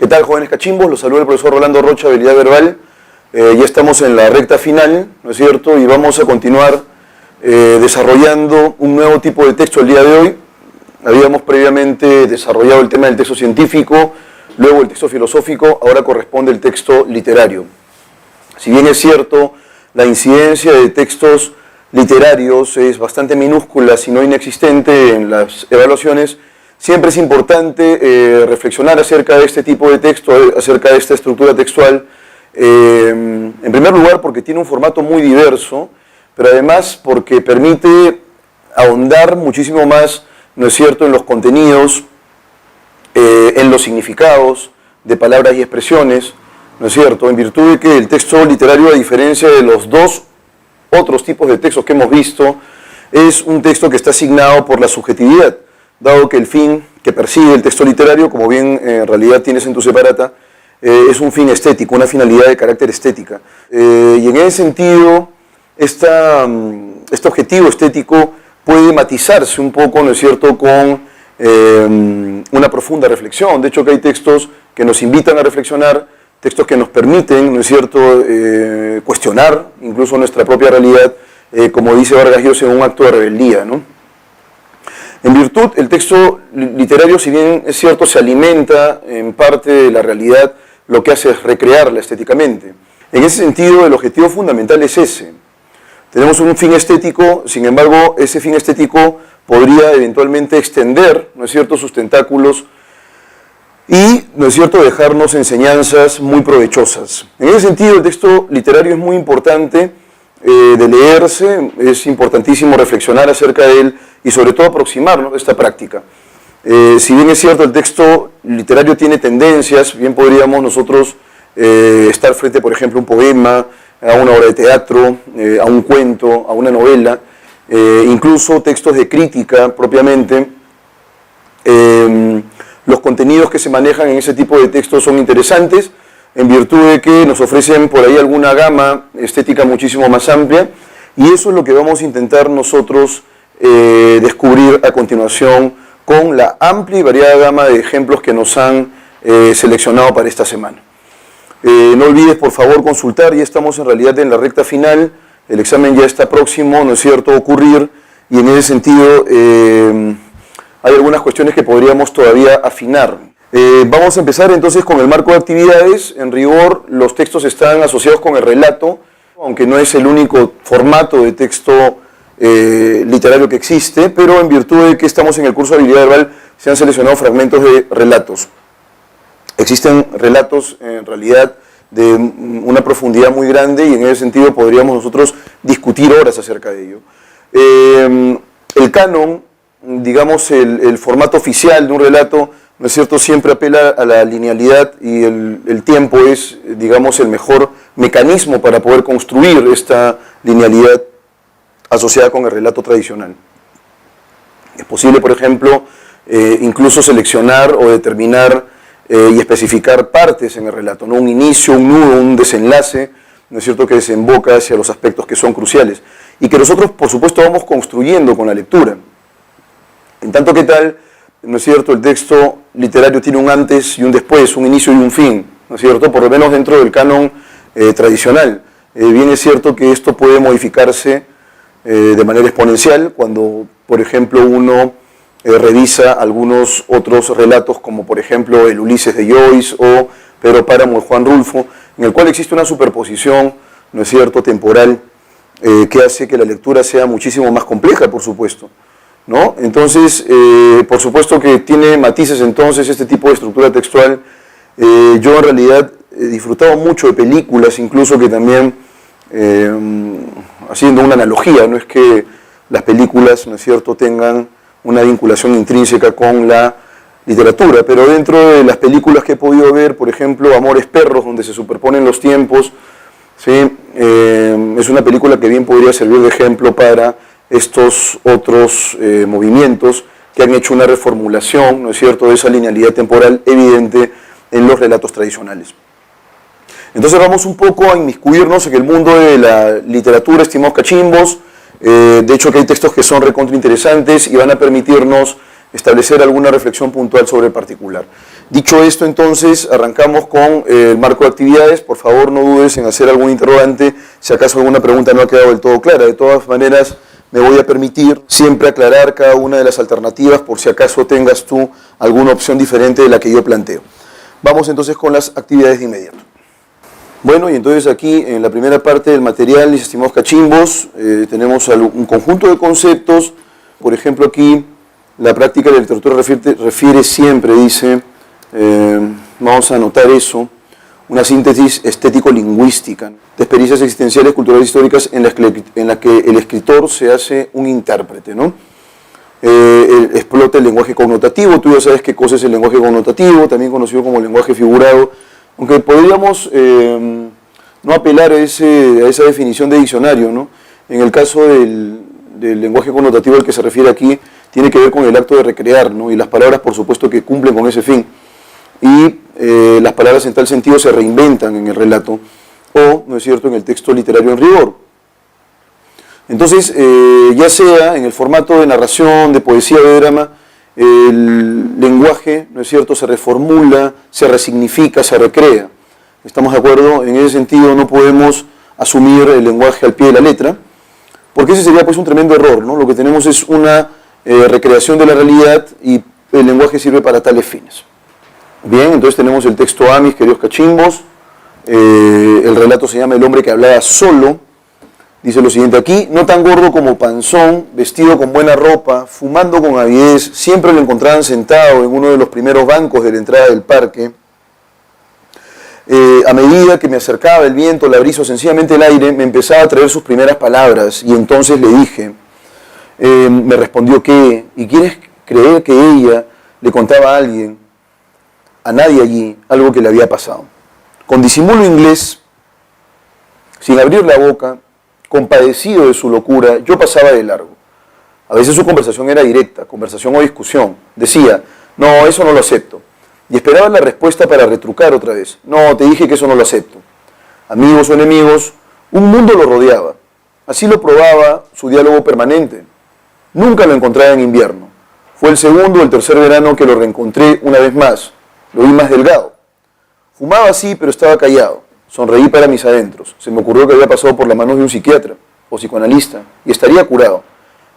¿Qué tal, jóvenes cachimbos? Los saluda el profesor Rolando Rocha, habilidad verbal. Ya estamos en la recta final, ¿no es cierto? Y vamos a continuar desarrollando un nuevo tipo de texto el día de hoy. Habíamos previamente desarrollado el tema del texto científico, luego el texto filosófico, ahora corresponde el texto literario. Si bien es cierto, la incidencia de textos literarios es bastante minúscula, si no inexistente en las evaluaciones, siempre es importante reflexionar acerca de este tipo de texto, acerca de esta estructura textual, en primer lugar porque tiene un formato muy diverso, pero además porque permite ahondar muchísimo más, ¿no es cierto?, en los contenidos, en los significados de palabras y expresiones, ¿no es cierto?, en virtud de que el texto literario, a diferencia de los dos otros tipos de textos que hemos visto, es un texto que está asignado por la subjetividad, dado que el fin que persigue el texto literario, como bien en realidad tienes en tu separata, es un fin estético, una finalidad de carácter estética. Y en ese sentido, este objetivo estético puede matizarse un poco, ¿no es cierto?, con una profunda reflexión. De hecho, que hay textos que nos invitan a reflexionar, textos que nos permiten, ¿no es cierto?, cuestionar incluso nuestra propia realidad, como dice Vargas Llosa, en un acto de rebeldía, ¿no? En virtud, el texto literario, si bien es cierto, se alimenta en parte de la realidad, lo que hace es recrearla estéticamente. En ese sentido, el objetivo fundamental es ese. Tenemos un fin estético, sin embargo, ese fin estético podría eventualmente extender, ¿no es cierto?, sus tentáculos y, ¿no es cierto?, dejarnos enseñanzas muy provechosas. En ese sentido, el texto literario es muy importante de leerse, es importantísimo reflexionar acerca de él y sobre todo aproximarnos de esta práctica. Si bien es cierto, el texto literario tiene tendencias, bien podríamos nosotros estar frente, por ejemplo, a un poema, a una obra de teatro, a un cuento, a una novela, incluso textos de crítica propiamente. Los contenidos que se manejan en ese tipo de textos son interesantes, en virtud de que nos ofrecen por ahí alguna gama estética muchísimo más amplia, y eso es lo que vamos a intentar nosotros descubrir a continuación con la amplia y variada gama de ejemplos que nos han seleccionado para esta semana. No olvides, por favor, consultar, ya estamos en realidad en la recta final, el examen ya está próximo, ¿no es cierto?, a ocurrir, y en ese sentido hay algunas cuestiones que podríamos todavía afinar. Vamos a empezar entonces con el marco de actividades. En rigor, los textos están asociados con el relato, aunque no es el único formato de texto literario que existe, pero en virtud de que estamos en el curso de habilidad verbal, se han seleccionado fragmentos de relatos. Existen relatos en realidad de una profundidad muy grande y en ese sentido podríamos nosotros discutir horas acerca de ello. El canon, digamos el formato oficial de un relato, ¿no es cierto?, siempre apela a la linealidad y el tiempo es, digamos, el mejor mecanismo para poder construir esta linealidad asociada con el relato tradicional. Es posible, por ejemplo, incluso seleccionar o determinar y especificar partes en el relato, ¿no? Un inicio, un nudo, un desenlace, ¿no es cierto?, que desemboca hacia los aspectos que son cruciales y que nosotros, por supuesto, vamos construyendo con la lectura. En tanto que tal, ¿no es cierto?, el texto literario tiene un antes y un después, un inicio y un fin, ¿no es cierto?, por lo menos dentro del canon tradicional. Bien es cierto que esto puede modificarse de manera exponencial cuando, por ejemplo, uno revisa algunos otros relatos, como por ejemplo el Ulises de Joyce o Pedro Páramo de Juan Rulfo, en el cual existe una superposición, ¿no es cierto?, temporal, que hace que la lectura sea muchísimo más compleja, por supuesto, ¿no? Entonces, por supuesto que tiene matices entonces este tipo de estructura textual. Yo en realidad he disfrutado mucho de películas, incluso que también, haciendo una analogía, no es que las películas, ¿no es cierto?, tengan una vinculación intrínseca con la literatura, pero dentro de las películas que he podido ver, por ejemplo, Amores Perros, donde se superponen los tiempos, ¿sí? Es una película que bien podría servir de ejemplo para estos otros movimientos que han hecho una reformulación, ¿no es cierto?, de esa linealidad temporal evidente en los relatos tradicionales. Entonces vamos un poco a inmiscuirnos en el mundo de la literatura, estimados cachimbos. De hecho que hay textos que son recontra interesantes y van a permitirnos establecer alguna reflexión puntual sobre el particular. Dicho esto, entonces, arrancamos con el marco de actividades. Por favor, no dudes en hacer algún interrogante si acaso alguna pregunta no ha quedado del todo clara. De todas maneras, me voy a permitir siempre aclarar cada una de las alternativas por si acaso tengas tú alguna opción diferente de la que yo planteo. Vamos entonces con las actividades de inmediato. Bueno, y entonces aquí en la primera parte del material, mis estimados cachimbos, tenemos un conjunto de conceptos. Por ejemplo, aquí la práctica de la literatura refiere siempre, dice, vamos a anotar eso, una síntesis estético-lingüística de experiencias existenciales, culturales, históricas en la que el escritor se hace un intérprete, ¿no? Explota el lenguaje connotativo. Tú ya sabes qué cosa es el lenguaje connotativo, también conocido como lenguaje figurado, aunque podríamos no apelar a esa definición de diccionario, ¿no? En el caso del lenguaje connotativo al que se refiere aquí, tiene que ver con el acto de recrear, ¿no? Y las palabras, por supuesto, que cumplen con ese fin. Y las palabras en tal sentido se reinventan en el relato o, ¿no es cierto?, en el texto literario en rigor. Entonces, ya sea en el formato de narración, de poesía o de drama, el lenguaje, ¿no es cierto?, se reformula, se resignifica, se recrea. ¿Estamos de acuerdo? En ese sentido no podemos asumir el lenguaje al pie de la letra, porque ese sería pues un tremendo error, ¿no? Lo que tenemos es una recreación de la realidad y el lenguaje sirve para tales fines. Bien, entonces tenemos el texto A, mis queridos cachimbos. El relato se llama El hombre que hablaba solo. Dice lo siguiente aquí: no tan gordo como panzón, vestido con buena ropa, fumando con avidez, siempre lo encontraban sentado en uno de los primeros bancos de la entrada del parque. A medida que me acercaba el viento, la brisa o sencillamente el aire, me empezaba a traer sus primeras palabras, y entonces le dije, me respondió que, ¿y quieres creer que ella le contaba a alguien, a nadie allí, algo que le había pasado? Con disimulo inglés, sin abrir la boca, compadecido de su locura, yo pasaba de largo. A veces su conversación era directa, conversación o discusión. Decía, no, eso no lo acepto. Y esperaba la respuesta para retrucar otra vez. No, te dije que eso no lo acepto. Amigos o enemigos, un mundo lo rodeaba. Así lo probaba su diálogo permanente. Nunca lo encontraba en invierno. Fue el segundo o el tercer verano que lo reencontré una vez más. Lo vi más delgado. Fumaba así, pero estaba callado. Sonreí para mis adentros. Se me ocurrió que había pasado por las manos de un psiquiatra o psicoanalista y estaría curado.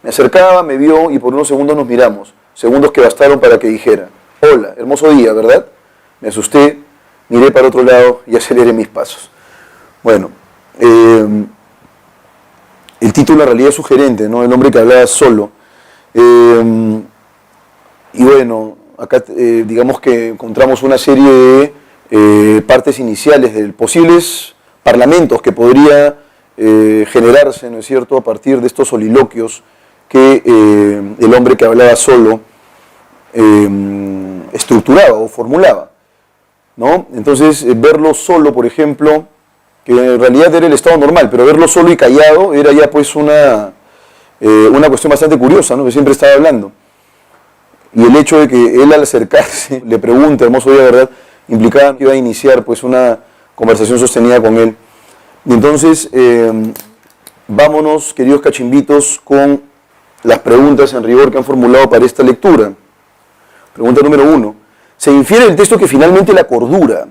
Me acercaba, me vio y por unos segundos nos miramos. Segundos que bastaron para que dijera, hola, hermoso día, ¿verdad? Me asusté, miré para otro lado y aceleré mis pasos. Bueno, el título en realidad es sugerente, ¿no? El hombre que hablaba solo. Y bueno, acá digamos que encontramos una serie de partes iniciales de posibles parlamentos que podría generarse, ¿no es cierto?, a partir de estos soliloquios que el hombre que hablaba solo estructuraba o formulaba, ¿no? Entonces, verlo solo, por ejemplo, que en realidad era el estado normal, pero verlo solo y callado era ya pues una cuestión bastante curiosa, ¿no?, que siempre estaba hablando. Y el hecho de que él al acercarse le pregunte, hermoso día, ¿verdad?, implicaba que iba a iniciar pues una conversación sostenida con él. Y entonces, vámonos, queridos cachimbitos, con las preguntas en rigor que han formulado para esta lectura. Pregunta número 1. Se infiere del texto que finalmente la cordura,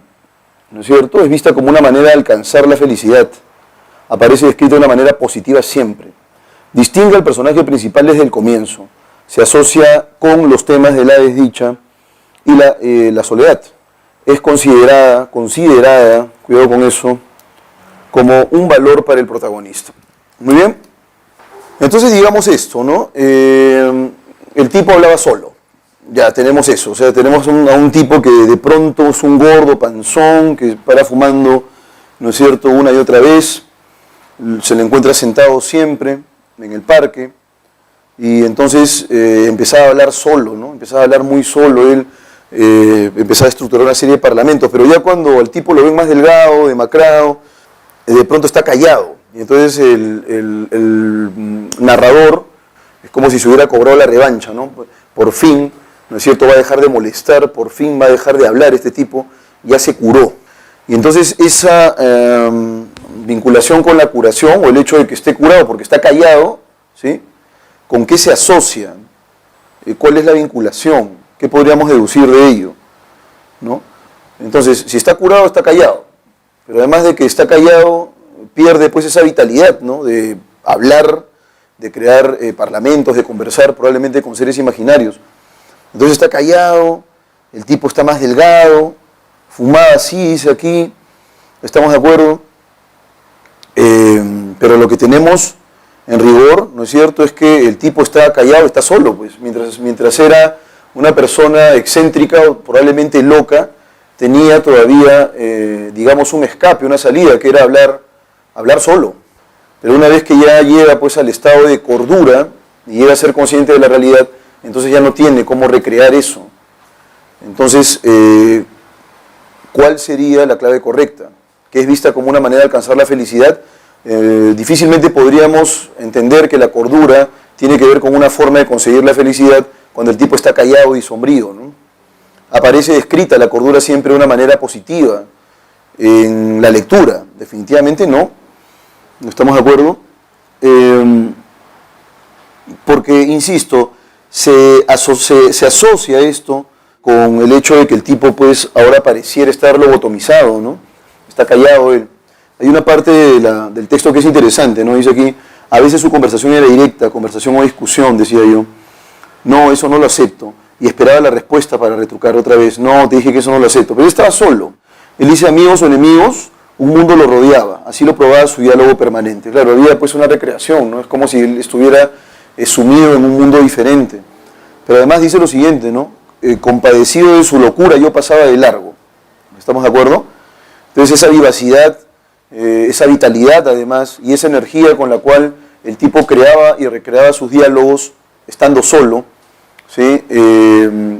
¿no es cierto?, es vista como una manera de alcanzar la felicidad. Aparece descrita de una manera positiva siempre. Distingue al personaje principal desde el comienzo. Se asocia con los temas de la desdicha y la soledad. Es considerada, cuidado con eso, como un valor para el protagonista. Muy bien. Entonces digamos esto, ¿no? El tipo hablaba solo. Ya tenemos eso, o sea, tenemos a un tipo que de pronto es un gordo panzón, que para fumando, ¿no es cierto?, una y otra vez, se le encuentra sentado siempre en el parque, y entonces empezaba a hablar solo, ¿no? Empezaba a hablar muy solo, él empezaba a estructurar una serie de parlamentos, pero ya cuando al tipo lo ven más delgado, demacrado, de pronto está callado, y entonces el narrador es como si se hubiera cobrado la revancha, ¿no? Por fin, ¿no es cierto?, va a dejar de molestar, por fin va a dejar de hablar este tipo, ya se curó. Y entonces esa vinculación con la curación, o el hecho de que esté curado porque está callado, ¿sí?, ¿con qué se asocia? ¿Cuál es la vinculación? ¿Qué podríamos deducir de ello? ¿no? Entonces, si está curado, está callado. Pero además de que está callado, pierde pues esa vitalidad, ¿no? De hablar, de crear parlamentos, de conversar probablemente con seres imaginarios. Entonces está callado, el tipo está más delgado, fumada así, dice aquí, estamos de acuerdo. Pero lo que tenemos en rigor, ¿no es cierto?, es que el tipo está callado, está solo, pues, mientras era una persona excéntrica o probablemente loca, tenía todavía, digamos, un escape, una salida, que era hablar solo. Pero una vez que ya llega pues al estado de cordura y llega a ser consciente de la realidad, entonces ya no tiene cómo recrear eso. Entonces, ¿cuál sería la clave correcta? Que es vista como una manera de alcanzar la felicidad. Difícilmente podríamos entender que la cordura tiene que ver con una forma de conseguir la felicidad cuando el tipo está callado y sombrío, ¿no? Aparece descrita la cordura siempre de una manera positiva en la lectura, definitivamente no estamos de acuerdo, porque, insisto, se asocia esto con el hecho de que el tipo pues ahora pareciera estar lobotomizado, ¿no? Está callado él. Hay una parte del texto que es interesante, ¿no? Dice aquí, a veces su conversación era directa, conversación o discusión, decía yo. No, eso no lo acepto. Y esperaba la respuesta para retrucar otra vez. No, te dije que eso no lo acepto. Pero él estaba solo. Él dice amigos o enemigos, un mundo lo rodeaba. Así lo probaba su diálogo permanente. Claro, había pues una recreación, ¿no? Es como si él estuviera sumido en un mundo diferente. Pero además dice lo siguiente, ¿no? Compadecido de su locura, yo pasaba de largo. ¿Estamos de acuerdo? Entonces esa vivacidad, esa vitalidad además, y esa energía con la cual el tipo creaba y recreaba sus diálogos estando solo, ¿sí?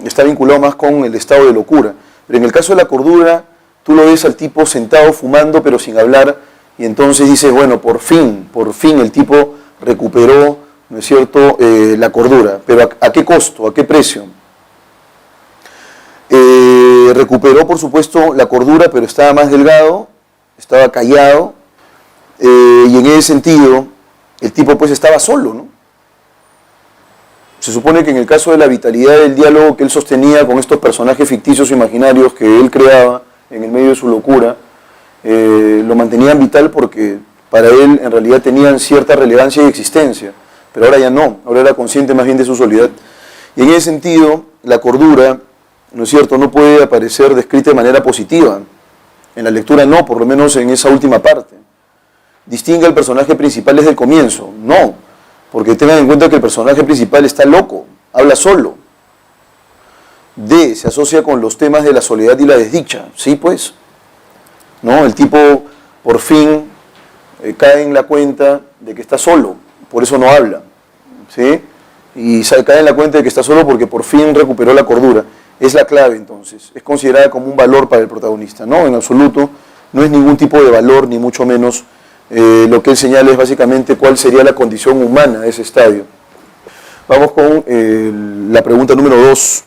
Está vinculado más con el estado de locura. Pero en el caso de la cordura, tú lo ves al tipo sentado fumando pero sin hablar, y entonces dices, bueno, por fin el tipo recuperó, ¿no es cierto?, la cordura. Pero ¿a qué costo? ¿A qué precio? Recuperó, por supuesto, la cordura, pero estaba más delgado, estaba callado, y en ese sentido, el tipo pues estaba solo, ¿no? Se supone que en el caso de la vitalidad del diálogo que él sostenía con estos personajes ficticios e imaginarios que él creaba en el medio de su locura, lo mantenían vital porque para él en realidad tenían cierta relevancia y existencia, pero ahora ya no, ahora era consciente más bien de su soledad. Y en ese sentido, la cordura, ¿no es cierto?, no puede aparecer descrita de manera positiva. En la lectura no, por lo menos en esa última parte. Distingue al personaje principal desde el comienzo, no, porque tengan en cuenta que el personaje principal está loco, habla solo. D, se asocia con los temas de la soledad y la desdicha, ¿sí pues? ¿No? El tipo por fin cae en la cuenta de que está solo, por eso no habla, ¿sí? Y cae en la cuenta de que está solo porque por fin recuperó la cordura. Es la clave entonces, es considerada como un valor para el protagonista, ¿no? En absoluto, no es ningún tipo de valor, ni mucho menos. Lo que él señala es básicamente cuál sería la condición humana de ese estadio. Vamos con la pregunta número 2.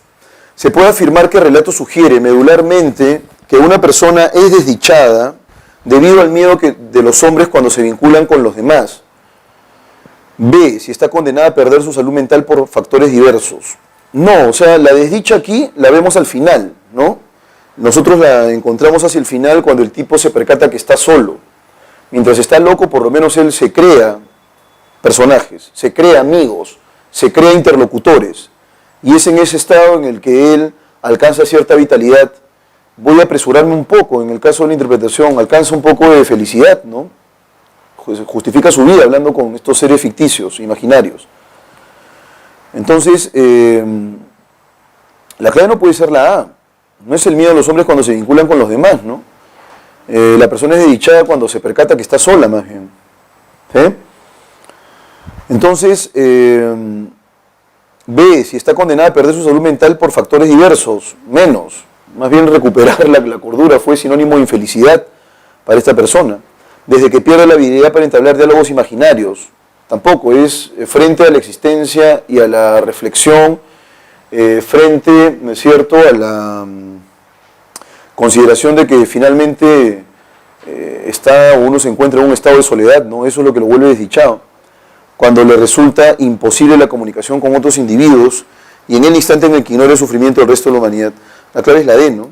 Se puede afirmar que el relato sugiere medularmente que una persona es desdichada debido al miedo de los hombres cuando se vinculan con los demás. B, si está condenada a perder su salud mental por factores diversos. No, o sea, la desdicha aquí la vemos al final, ¿no? Nosotros la encontramos hacia el final cuando el tipo se percata que está solo. Mientras está loco, por lo menos él se crea personajes, se crea amigos, se crea interlocutores. Y es en ese estado en el que él alcanza cierta vitalidad. Voy a apresurarme un poco, en el caso de la interpretación, alcanza un poco de felicidad, ¿no? Justifica su vida hablando con estos seres ficticios, imaginarios. Entonces, la clave no puede ser la A. No es el miedo de los hombres cuando se vinculan con los demás, ¿no? La persona es desdichada cuando se percata que está sola, más bien. ¿Sí? Entonces, B, si está condenada a perder su salud mental por factores diversos, menos. Más bien recuperar la cordura fue sinónimo de infelicidad para esta persona. Desde que pierde la habilidad para entablar diálogos imaginarios, tampoco es frente a la existencia y a la reflexión, frente, ¿no es cierto?, a la consideración de que finalmente uno se encuentra en un estado de soledad, ¿no? Eso es lo que lo vuelve desdichado. Cuando le resulta imposible la comunicación con otros individuos y en el instante en el que ignora el sufrimiento del resto de la humanidad. La clave es la D, ¿no?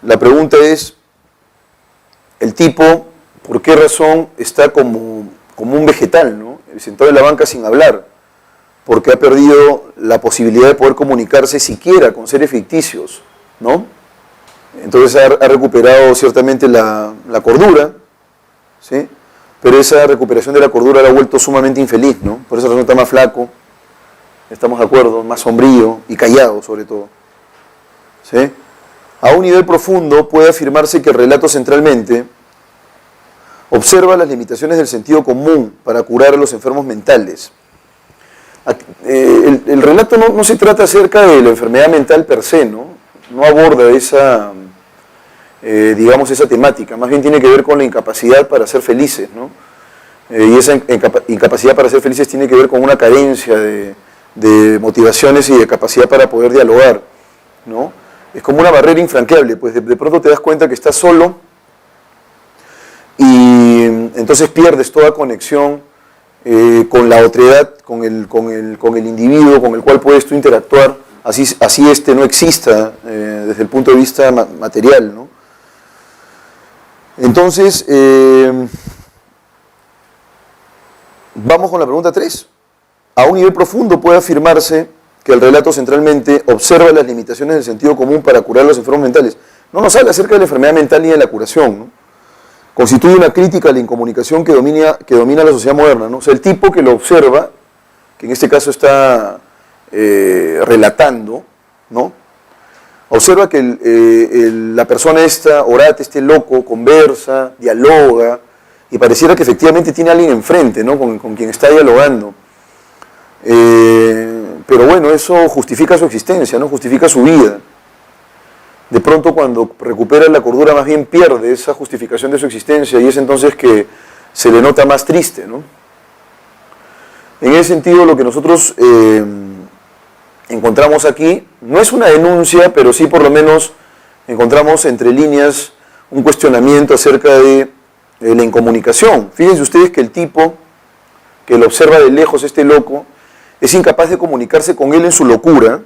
La pregunta es, el tipo, ¿por qué razón está como un vegetal, ¿no? Sentado en la banca sin hablar? Porque ha perdido la posibilidad de poder comunicarse siquiera con seres ficticios, ¿no? Entonces ha recuperado ciertamente la cordura, ¿sí? Pero esa recuperación de la cordura la ha vuelto sumamente infeliz, ¿no? Por esa razón está más flaco, estamos de acuerdo, más sombrío y callado sobre todo, ¿sí? A un nivel profundo puede afirmarse que el relato centralmente observa las limitaciones del sentido común para curar a los enfermos mentales. El relato no se trata acerca de la enfermedad mental per se, ¿no? No aborda esa, digamos, esa temática, más bien tiene que ver con la incapacidad para ser felices, ¿no? Y esa incapacidad para ser felices tiene que ver con una carencia de motivaciones y de capacidad para poder dialogar, ¿no? Es como una barrera infranqueable, pues de pronto te das cuenta que estás solo y entonces pierdes toda conexión con la otredad, con el individuo con el cual puedes tú interactuar, así este no exista desde el punto de vista material, ¿no? Entonces, vamos con la pregunta 3. A un nivel profundo puede afirmarse que el relato centralmente observa las limitaciones del sentido común para curar los enfermos mentales. No nos habla acerca de la enfermedad mental ni de la curación, ¿no? Constituye una crítica a la incomunicación que domina la sociedad moderna, ¿no? O sea, el tipo que lo observa, que en este caso está relatando, ¿no? Observa que la persona esta, orate, este loco, conversa, dialoga, y pareciera que efectivamente tiene a alguien enfrente, ¿no? Con quien está dialogando. Pero bueno, eso justifica su existencia, ¿no? Justifica su vida. De pronto cuando recupera la cordura más bien pierde esa justificación de su existencia y es entonces que se le nota más triste, ¿no? En ese sentido lo que nosotros encontramos aquí no es una denuncia, pero sí por lo menos encontramos entre líneas un cuestionamiento acerca de la incomunicación. Fíjense ustedes que el tipo que lo observa de lejos, este loco, es incapaz de comunicarse con él en su locura.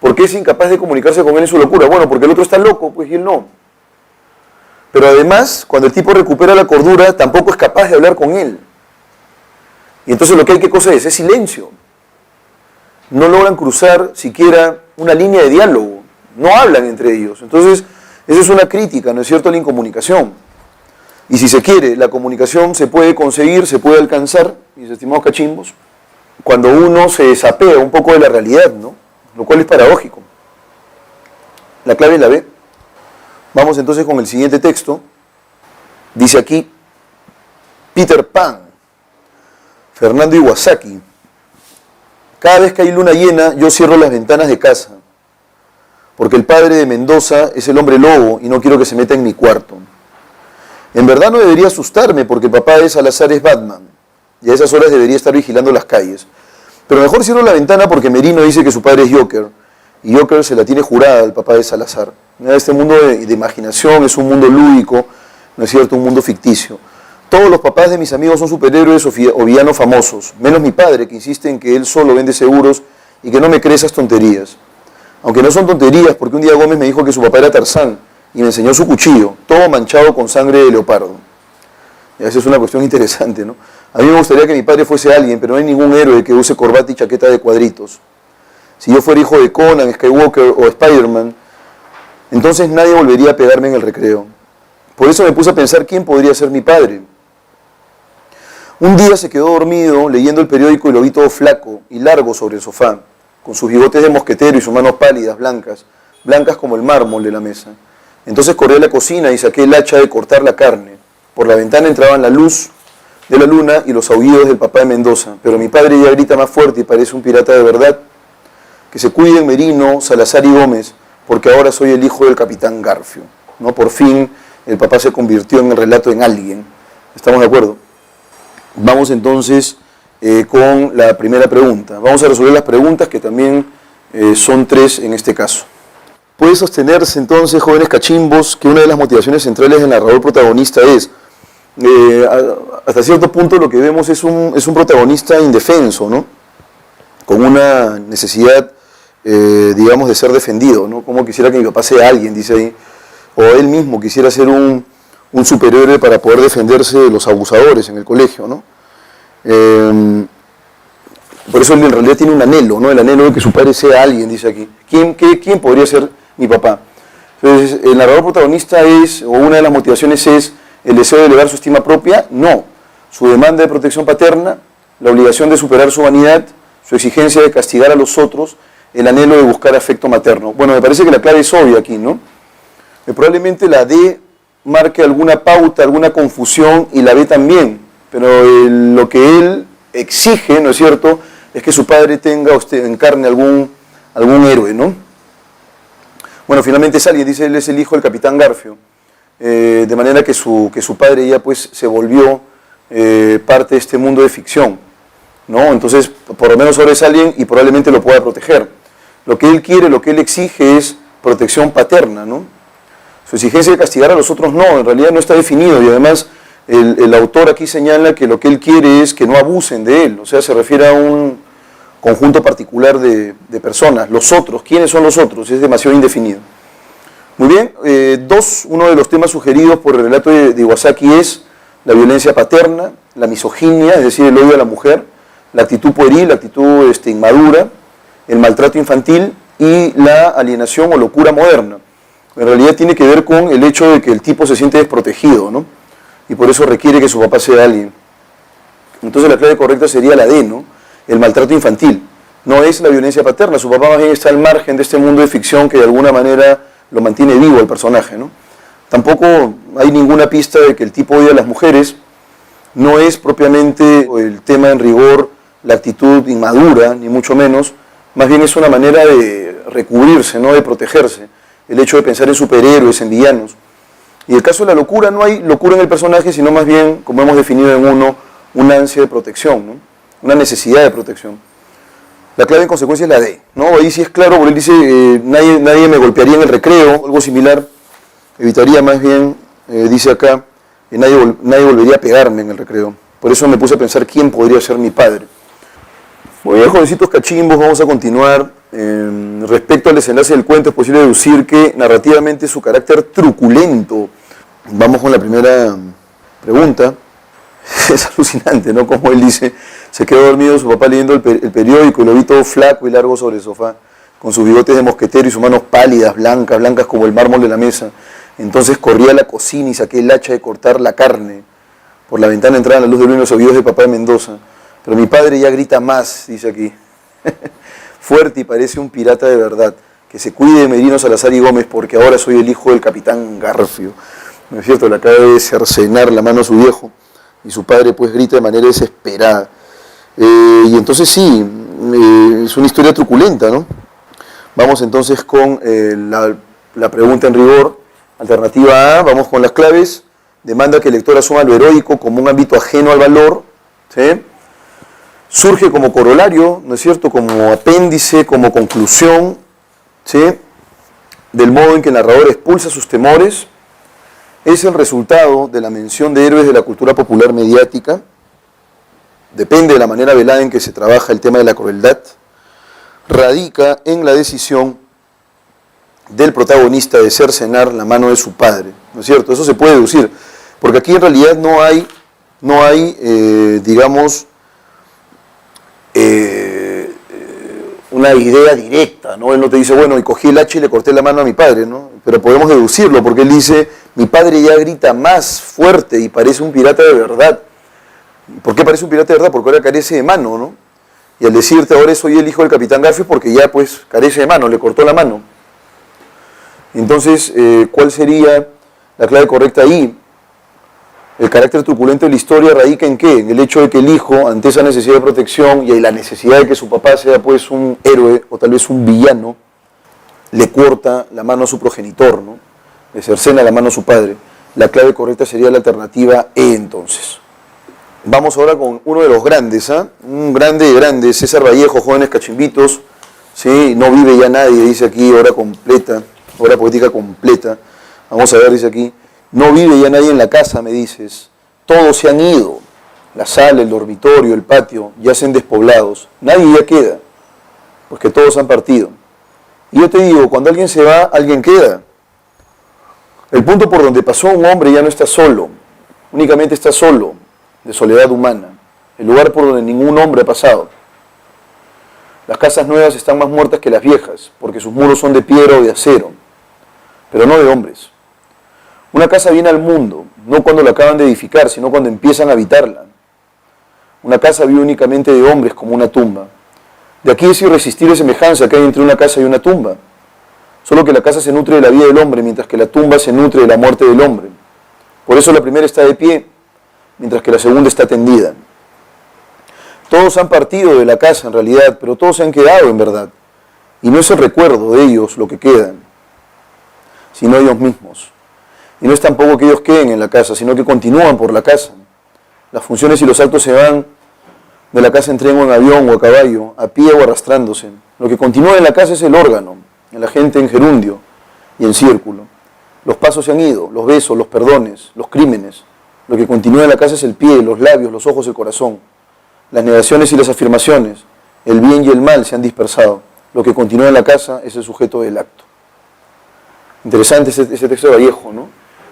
¿Por qué es incapaz de comunicarse con él en su locura? Bueno, porque el otro está loco, pues, y él no. Pero además, cuando el tipo recupera la cordura, tampoco es capaz de hablar con él. Y entonces lo que hay, ¿qué cosa es? Es silencio. No logran cruzar siquiera una línea de diálogo. No hablan entre ellos. Entonces, esa es una crítica, ¿no es cierto?, a la incomunicación. Y si se quiere, la comunicación se puede conseguir, se puede alcanzar, mis estimados cachimbos, cuando uno se desapega un poco de la realidad, ¿no? Lo cual es paradójico. La clave es la B. Vamos entonces con el siguiente texto. Dice aquí, Peter Pan, Fernando Iwasaki. Cada vez que hay luna llena, yo cierro las ventanas de casa, porque el padre de Mendoza es el hombre lobo y no quiero que se meta en mi cuarto. En verdad no debería asustarme, porque el papá de Salazar es Batman, y a esas horas debería estar vigilando las calles. Pero mejor cierro la ventana porque Merino dice que su padre es Joker, y Joker se la tiene jurada al papá de Salazar. Este mundo de imaginación es un mundo lúdico, ¿no es cierto?, un mundo ficticio. Todos los papás de mis amigos son superhéroes o villanos famosos, menos mi padre, que insiste en que él solo vende seguros y que no me cree esas tonterías. Aunque no son tonterías, porque un día Gómez me dijo que su papá era Tarzán y me enseñó su cuchillo, todo manchado con sangre de leopardo. Y esa es una cuestión interesante, ¿no? A mí me gustaría que mi padre fuese alguien, pero no hay ningún héroe que use corbata y chaqueta de cuadritos. Si yo fuera hijo de Conan, Skywalker o Spider-Man, entonces nadie volvería a pegarme en el recreo. Por eso me puse a pensar quién podría ser mi padre. Un día se quedó dormido leyendo el periódico y lo vi todo flaco y largo sobre el sofá, con sus bigotes de mosquetero y sus manos pálidas, blancas como el mármol de la mesa. Entonces corrí a la cocina y saqué el hacha de cortar la carne. Por la ventana entraban la luz de la luna y los aullidos del papá de Mendoza, pero mi padre ya grita más fuerte y parece un pirata de verdad. Que se cuiden Merino, Salazar y Gómez, porque ahora soy el hijo del capitán Garfio, ¿no? Por fin el papá se convirtió en el relato en alguien. ¿Estamos de acuerdo? Vamos entonces con la primera pregunta. Vamos a resolver las preguntas, que también son 3 en este caso. Puede sostenerse entonces, jóvenes cachimbos, que una de las motivaciones centrales del narrador protagonista es, hasta cierto punto lo que vemos es un protagonista indefenso, ¿no? Con una necesidad, digamos, de ser defendido, ¿no? Como quisiera que mi papá sea alguien, dice ahí. o él mismo quisiera ser un superhéroe para poder defenderse de los abusadores en el colegio, ¿no? Por eso él en realidad tiene un anhelo, ¿no? El anhelo de que su padre sea alguien, dice aquí. ¿Quién podría ser mi papá? Entonces, el narrador protagonista o una de las motivaciones es el deseo de elevar su estima propia, no. Su demanda de protección paterna, la obligación de superar su vanidad, su exigencia de castigar a los otros, el anhelo de buscar afecto materno. Bueno, me parece que la clave es obvia aquí, ¿no? Probablemente la D marque alguna pauta, alguna confusión, y la B también, pero lo que él exige, ¿no es cierto?, es que su padre encarne algún héroe, ¿no? Bueno, finalmente es alguien, dice él, es el hijo del Capitán Garfio, de manera que su padre ya pues se volvió parte de este mundo de ficción, ¿no? Entonces, por lo menos ahora es alguien y probablemente lo pueda proteger. Lo que él quiere, lo que él exige es protección paterna, ¿no? Su exigencia de castigar a los otros no, en realidad no está definido, y además el autor aquí señala que lo que él quiere es que no abusen de él, o sea, se refiere a un conjunto particular de personas. Los otros, ¿quiénes son los otros? Es demasiado indefinido. Muy bien, uno de los temas sugeridos por el relato de Iwasaki es la violencia paterna, la misoginia, es decir, el odio a la mujer, la actitud pueril, la actitud inmadura, el maltrato infantil y la alienación o locura moderna. En realidad tiene que ver con el hecho de que el tipo se siente desprotegido, ¿no? Y por eso requiere que su papá sea alguien. Entonces la clave correcta sería la D, ¿no? El maltrato infantil. No es la violencia paterna, su papá más bien está al margen de este mundo de ficción que de alguna manera lo mantiene vivo el personaje, ¿no? Tampoco hay ninguna pista de que el tipo odia a las mujeres, no es propiamente el tema en rigor la actitud inmadura, ni mucho menos, más bien es una manera de recubrirse, ¿no? De protegerse, el hecho de pensar en superhéroes, en villanos. Y el caso de la locura, no hay locura en el personaje, sino más bien, como hemos definido en uno, una ansia de protección, ¿no? Una necesidad de protección. La clave en consecuencia es la D, ¿no? Ahí sí es claro, porque él dice, nadie me golpearía en el recreo, algo similar, evitaría más bien, dice acá, que nadie volvería a pegarme en el recreo. Por eso me puse a pensar quién podría ser mi padre. Bueno, jovencitos cachimbos, vamos a continuar. Respecto al desenlace del cuento, es posible deducir que narrativamente su carácter truculento. Vamos con la primera pregunta. Es alucinante, ¿no? Como él dice, se quedó dormido su papá leyendo el periódico y lo vi todo flaco y largo sobre el sofá, con sus bigotes de mosquetero y sus manos pálidas, blancas como el mármol de la mesa. Entonces corrí a la cocina y saqué el hacha de cortar la carne. Por la ventana entraba la luz de luz en los oídos de papá de Mendoza. Pero mi padre ya grita más, dice aquí. Fuerte y parece un pirata de verdad. Que se cuide de Merino Salazar y Gómez, porque ahora soy el hijo del Capitán Garfio. ¿No es cierto? Le acaba de cercenar la mano a su viejo. Y su padre pues grita de manera desesperada. Y entonces sí, es una historia truculenta, ¿no? Vamos entonces con la pregunta en rigor. Alternativa A, vamos con las claves. Demanda que el lector asuma lo heroico como un ámbito ajeno al valor, ¿sí? Surge como corolario, ¿no es cierto?, como apéndice, como conclusión, ¿sí?, del modo en que el narrador expulsa sus temores. Es el resultado de la mención de héroes de la cultura popular mediática. Depende de la manera velada en que se trabaja el tema de la crueldad. Radica en la decisión del protagonista de cercenar la mano de su padre, ¿no es cierto? Eso se puede deducir, porque aquí en realidad no hay digamos, una idea directa, ¿no? Él no te dice, bueno, y cogí el hacha y le corté la mano a mi padre, ¿no? Pero podemos deducirlo, porque él dice, mi padre ya grita más fuerte y parece un pirata de verdad. ¿Por qué parece un pirata de verdad? Porque ahora carece de mano, ¿no? Y al decirte, ahora soy el hijo del Capitán Garfio, porque ya pues carece de mano, le cortó la mano. Entonces, ¿cuál sería la clave correcta ahí? El carácter truculento de la historia radica en ¿qué? En el hecho de que el hijo, ante esa necesidad de protección y la necesidad de que su papá sea pues un héroe o tal vez un villano, le corta la mano a su progenitor, ¿no? Le cercena la mano a su padre. La clave correcta sería la alternativa E, entonces. Vamos ahora con uno de los grandes, ¿ah? Un grande, César Vallejo, Jóvenes Cachimbitos, ¿sí? No vive ya nadie, dice aquí, obra completa, obra poética completa. Vamos a ver, dice aquí, no vive ya nadie en la casa, me dices, todos se han ido, la sala, el dormitorio, el patio, yacen despoblados, nadie ya queda, pues que todos han partido. Y yo te digo, cuando alguien se va, alguien queda. El punto por donde pasó un hombre ya no está solo, únicamente está solo, de soledad humana. El lugar por donde ningún hombre ha pasado. Las casas nuevas están más muertas que las viejas, porque sus muros son de piedra o de acero, pero no de hombres. Una casa viene al mundo, no cuando la acaban de edificar, sino cuando empiezan a habitarla. Una casa vive únicamente de hombres, como una tumba. De aquí es irresistible semejanza que hay entre una casa y una tumba. Solo que la casa se nutre de la vida del hombre, mientras que la tumba se nutre de la muerte del hombre. Por eso la primera está de pie, mientras que la segunda está tendida. Todos han partido de la casa en realidad, pero todos se han quedado en verdad. Y no es el recuerdo de ellos lo que quedan, sino ellos mismos. Y no es tampoco que ellos queden en la casa, sino que continúan por la casa. Las funciones y los actos se van de la casa en tren o en avión o a caballo, a pie o arrastrándose. Lo que continúa en la casa es el órgano, la gente en gerundio y en círculo. Los pasos se han ido, los besos, los perdones, los crímenes. Lo que continúa en la casa es el pie, los labios, los ojos, el corazón. Las negaciones y las afirmaciones, el bien y el mal se han dispersado. Lo que continúa en la casa es el sujeto del acto. Interesante ese texto de Vallejo, ¿no?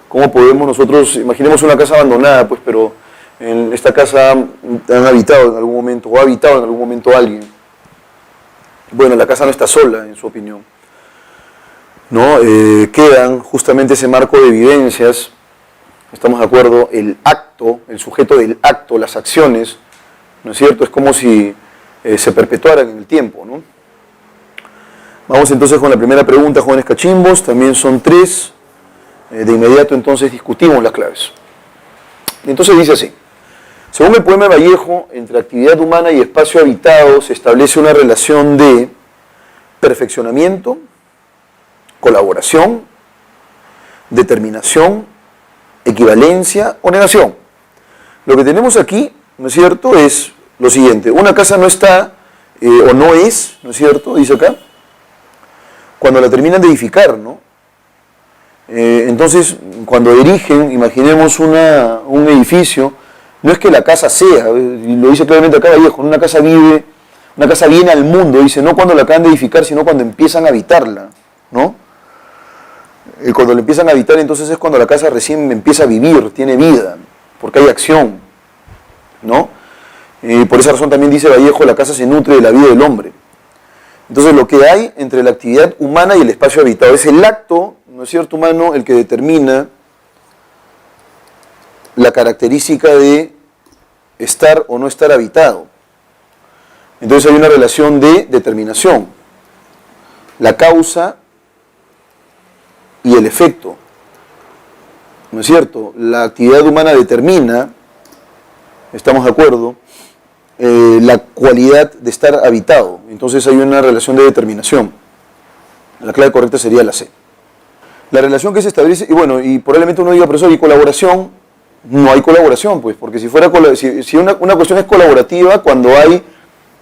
¿Cómo podemos nosotros, imaginemos una casa abandonada, pues, pero en esta casa han habitado en algún momento, o ha habitado en algún momento alguien? Bueno, la casa no está sola, en su opinión, ¿no? Quedan justamente ese marco de evidencias, estamos de acuerdo, el acto, el sujeto del acto, las acciones, ¿no es cierto? Es como si se perpetuaran en el tiempo, ¿no? Vamos entonces con la primera pregunta, jóvenes cachimbos, también son 3. De inmediato entonces discutimos las claves. Y entonces dice así: según el poema de Vallejo, entre actividad humana y espacio habitado se establece una relación de perfeccionamiento, colaboración, determinación, equivalencia o negación. Lo que tenemos aquí, ¿no es cierto?, es lo siguiente: una casa no está, o no es, ¿no es cierto?, dice acá, cuando la terminan de edificar, ¿no? Entonces, cuando erigen, imaginemos un edificio, no es que la casa sea, y lo dice claramente acá Vallejo, una casa viene al mundo, dice, no cuando la acaban de edificar, sino cuando empiezan a habitarla, ¿no? Cuando la empiezan a habitar, entonces es cuando la casa recién empieza a vivir, tiene vida, porque hay acción, ¿no? Por esa razón también dice Vallejo, la casa se nutre de la vida del hombre. Entonces lo que hay entre la actividad humana y el espacio habitado es el acto, ¿no es cierto?, humano, el que determina la característica de estar o no estar habitado. Entonces hay una relación de determinación, la causa y el efecto, ¿no es cierto? La actividad humana determina, estamos de acuerdo, la cualidad de estar habitado. Entonces hay una relación de determinación. La clave correcta sería la C. La relación que se establece, y bueno, y probablemente uno diga, profesor, ¿y colaboración? No hay colaboración, pues, porque si una cuestión es colaborativa cuando hay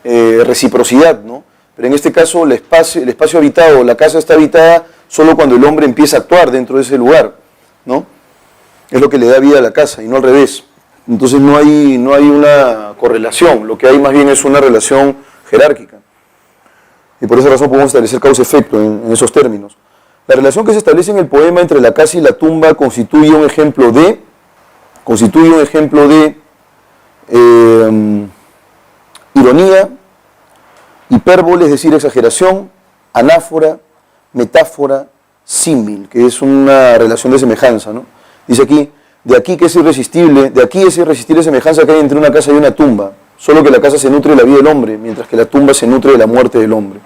reciprocidad, ¿no? Pero en este caso el espacio habitado, la casa está habitada solo cuando el hombre empieza a actuar dentro de ese lugar, ¿no? Es lo que le da vida a la casa y no al revés. Entonces no hay una correlación, lo que hay más bien es una relación jerárquica. Y por esa razón podemos establecer causa-efecto en esos términos. La relación que se establece en el poema entre la casa y la tumba constituye un ejemplo de ironía, hipérbole, es decir, exageración, anáfora, metáfora, símil, que es una relación de semejanza, ¿no? Dice aquí, de aquí es irresistible semejanza que hay entre una casa y una tumba, solo que la casa se nutre de la vida del hombre, mientras que la tumba se nutre de la muerte del hombre.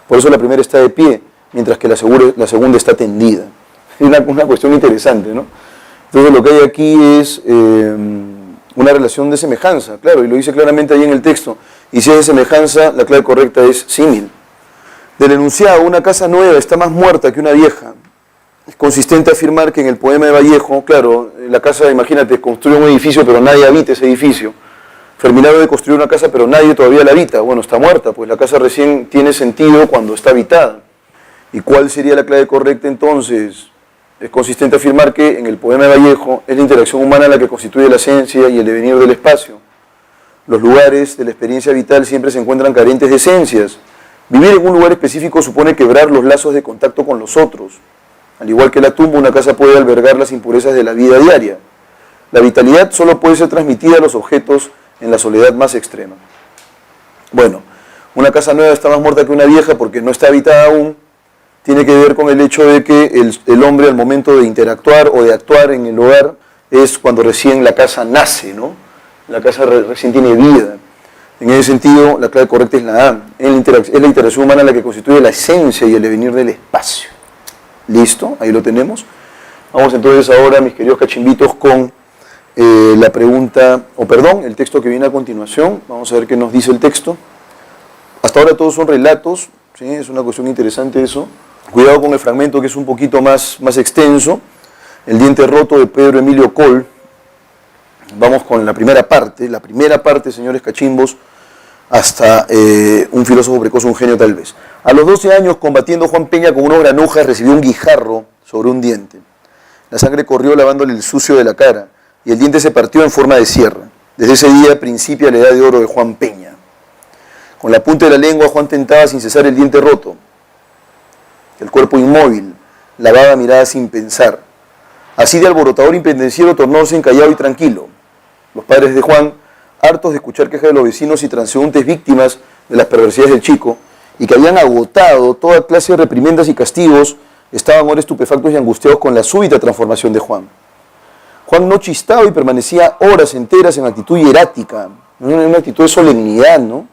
Por eso la primera está de pie, mientras que la segunda está tendida. Es una cuestión interesante, ¿no? Entonces lo que hay aquí es una relación de semejanza, claro, y lo dice claramente ahí en el texto. Y si es de semejanza, la clave correcta es símil. Del enunciado, una casa nueva está más muerta que una vieja. Es consistente afirmar que en el poema de Vallejo, claro, la casa, imagínate, construye un edificio pero nadie habita ese edificio. Ferminado de construir una casa pero nadie todavía la habita. Bueno, está muerta, pues la casa recién tiene sentido cuando está habitada. ¿Y cuál sería la clave correcta entonces? Es consistente afirmar que en el poema de Vallejo es la interacción humana la que constituye la esencia y el devenir del espacio. Los lugares de la experiencia vital siempre se encuentran carentes de esencias. Vivir en un lugar específico supone quebrar los lazos de contacto con los otros. Al igual que la tumba, una casa puede albergar las impurezas de la vida diaria. La vitalidad solo puede ser transmitida a los objetos en la soledad más extrema. Bueno, una casa nueva está más muerta que una vieja porque no está habitada aún. Tiene que ver con el hecho de que el hombre al momento de interactuar o de actuar en el hogar es cuando recién la casa nace, ¿no? La casa recién tiene vida. En ese sentido, la clave correcta es la A. Es la interacción humana la que constituye la esencia y el devenir del espacio. ¿Listo? Ahí lo tenemos. Vamos entonces ahora, mis queridos cachimbitos, con la pregunta, el texto que viene a continuación. Vamos a ver qué nos dice el texto. Hasta ahora todos son relatos, ¿sí? Es una cuestión interesante eso. Cuidado con el fragmento que es un poquito más extenso. El diente roto de Pedro Emilio Coll. Vamos con la primera parte, señores cachimbos, hasta un filósofo precoz, un genio tal vez. A los 12 años, combatiendo Juan Peña con unos granujas, recibió un guijarro sobre un diente. La sangre corrió lavándole el sucio de la cara y el diente se partió en forma de sierra. Desde ese día principia la edad de oro de Juan Peña. Con la punta de la lengua, Juan tentaba sin cesar el diente roto. El cuerpo inmóvil, lavaba mirada sin pensar. Así de alborotador y pendenciero tornóse encallado y tranquilo. Los padres de Juan, hartos de escuchar quejas de los vecinos y transeúntes víctimas de las perversidades del chico, y que habían agotado toda clase de reprimendas y castigos, estaban ahora estupefactos y angustiados con la súbita transformación de Juan. Juan no chistaba y permanecía horas enteras en actitud hierática, una actitud de solemnidad, ¿no?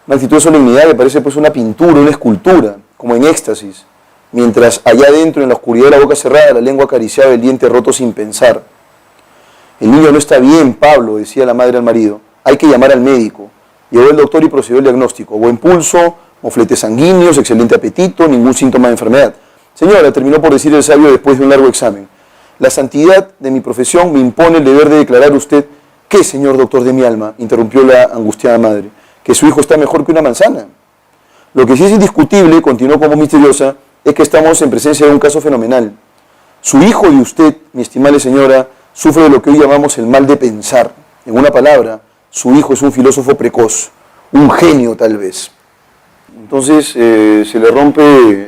Una actitud de solemnidad que parece pues una pintura, una escultura, como en éxtasis, mientras allá adentro, en la oscuridad de la boca cerrada, la lengua acariciaba el diente roto sin pensar. El niño no está bien, Pablo, decía la madre al marido, hay que llamar al médico. Llegó el doctor y procedió el diagnóstico. Buen pulso, mofletes sanguíneos, excelente apetito, ningún síntoma de enfermedad. Señora, terminó por decir el sabio después de un largo examen, la santidad de mi profesión me impone el deber de declarar a usted, ¿qué, señor doctor de mi alma?, interrumpió la angustiada madre, que su hijo está mejor que una manzana. Lo que sí es indiscutible, continuó como misteriosa, es que estamos en presencia de un caso fenomenal. Su hijo y usted, mi estimable señora, sufre de lo que hoy llamamos el mal de pensar. En una palabra, su hijo es un filósofo precoz, un genio tal vez. Entonces se le rompe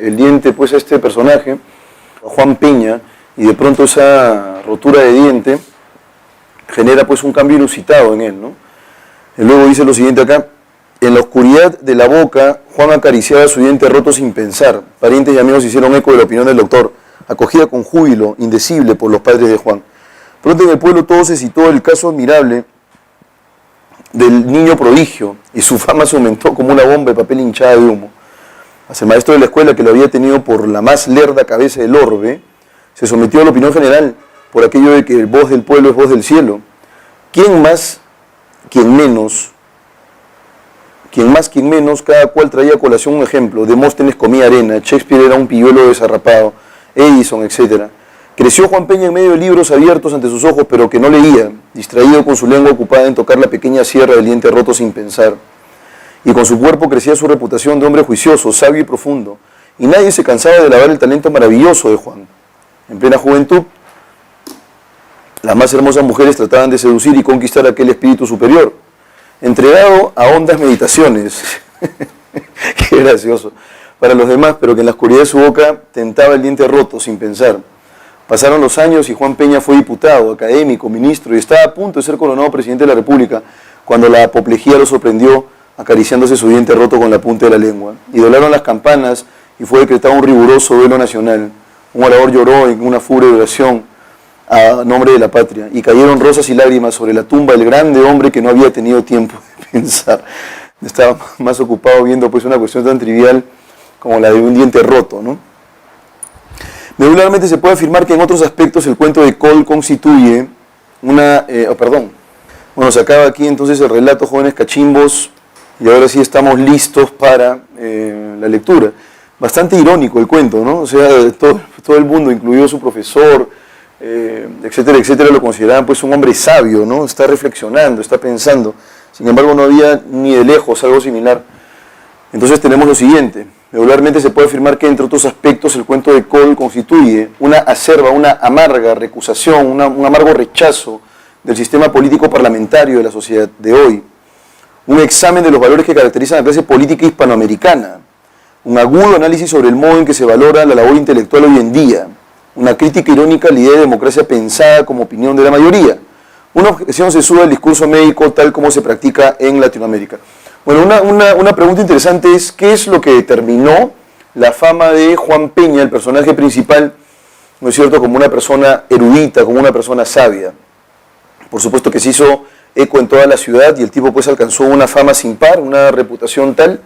el diente pues a este personaje, a Juan Peña, y de pronto esa rotura de diente genera pues un cambio inusitado en él, ¿no? Y luego dice lo siguiente acá, en la oscuridad de la boca, Juan acariciaba su diente roto sin pensar. Parientes y amigos hicieron eco de la opinión del doctor, acogida con júbilo, indecible por los padres de Juan. Pronto en el pueblo todo se citó el caso admirable del niño prodigio, y su fama se aumentó como una bomba de papel hinchada de humo. Hasta el maestro de la escuela, que lo había tenido por la más lerda cabeza del orbe, se sometió a la opinión general por aquello de que voz del pueblo es voz del cielo. ¿Quién más, quién menos, cada cual traía a colación un ejemplo? Demóstenes comía arena, Shakespeare era un pilluelo desarrapado, Edison, etc. Creció Juan Peña en medio de libros abiertos ante sus ojos, pero que no leía, distraído con su lengua ocupada en tocar la pequeña sierra del diente roto sin pensar. Y con su cuerpo crecía su reputación de hombre juicioso, sabio y profundo. Y nadie se cansaba de alabar el talento maravilloso de Juan. En plena juventud, las más hermosas mujeres trataban de seducir y conquistar aquel espíritu superior, entregado a hondas meditaciones. Qué gracioso. Para los demás, pero que en la oscuridad de su boca tentaba el diente roto sin pensar. Pasaron los años y Juan Peña fue diputado, académico, ministro y estaba a punto de ser coronado presidente de la República cuando la apoplejía lo sorprendió acariciándose su diente roto con la punta de la lengua. Idolaron las campanas y fue decretado un riguroso duelo nacional. Un orador lloró en una furia de oración a nombre de la patria y cayeron rosas y lágrimas sobre la tumba del grande hombre que no había tenido tiempo de pensar. Estaba más ocupado viendo pues una cuestión tan trivial como la de un diente roto, ¿no? Medularmente se puede afirmar que en otros aspectos el cuento de Coll constituye una... Bueno, se acaba aquí entonces el relato, jóvenes cachimbos, y ahora sí estamos listos para la lectura. Bastante irónico el cuento, ¿no? O sea, todo el mundo, incluido su profesor, etcétera, etcétera, lo consideraban pues un hombre sabio, ¿no? Está reflexionando, está pensando. Sin embargo, no había ni de lejos algo similar. Entonces tenemos lo siguiente. Regularmente se puede afirmar que, entre otros aspectos, el cuento de Coll constituye una acerba, una amarga recusación, un amargo rechazo del sistema político parlamentario de la sociedad de hoy. Un examen de los valores que caracterizan a la clase política hispanoamericana. un agudo análisis sobre el modo en que se valora la labor intelectual hoy en día, una crítica irónica a la idea de democracia pensada como opinión de la mayoría, una objeción sesuda al discurso médico tal como se practica en Latinoamérica. Bueno, una pregunta interesante es, ¿qué es lo que determinó la fama de Juan Peña, el personaje principal, ¿no es cierto?, como una persona erudita, como una persona sabia? Por supuesto que se hizo eco en toda la ciudad y el tipo pues alcanzó una fama sin par, una reputación tal,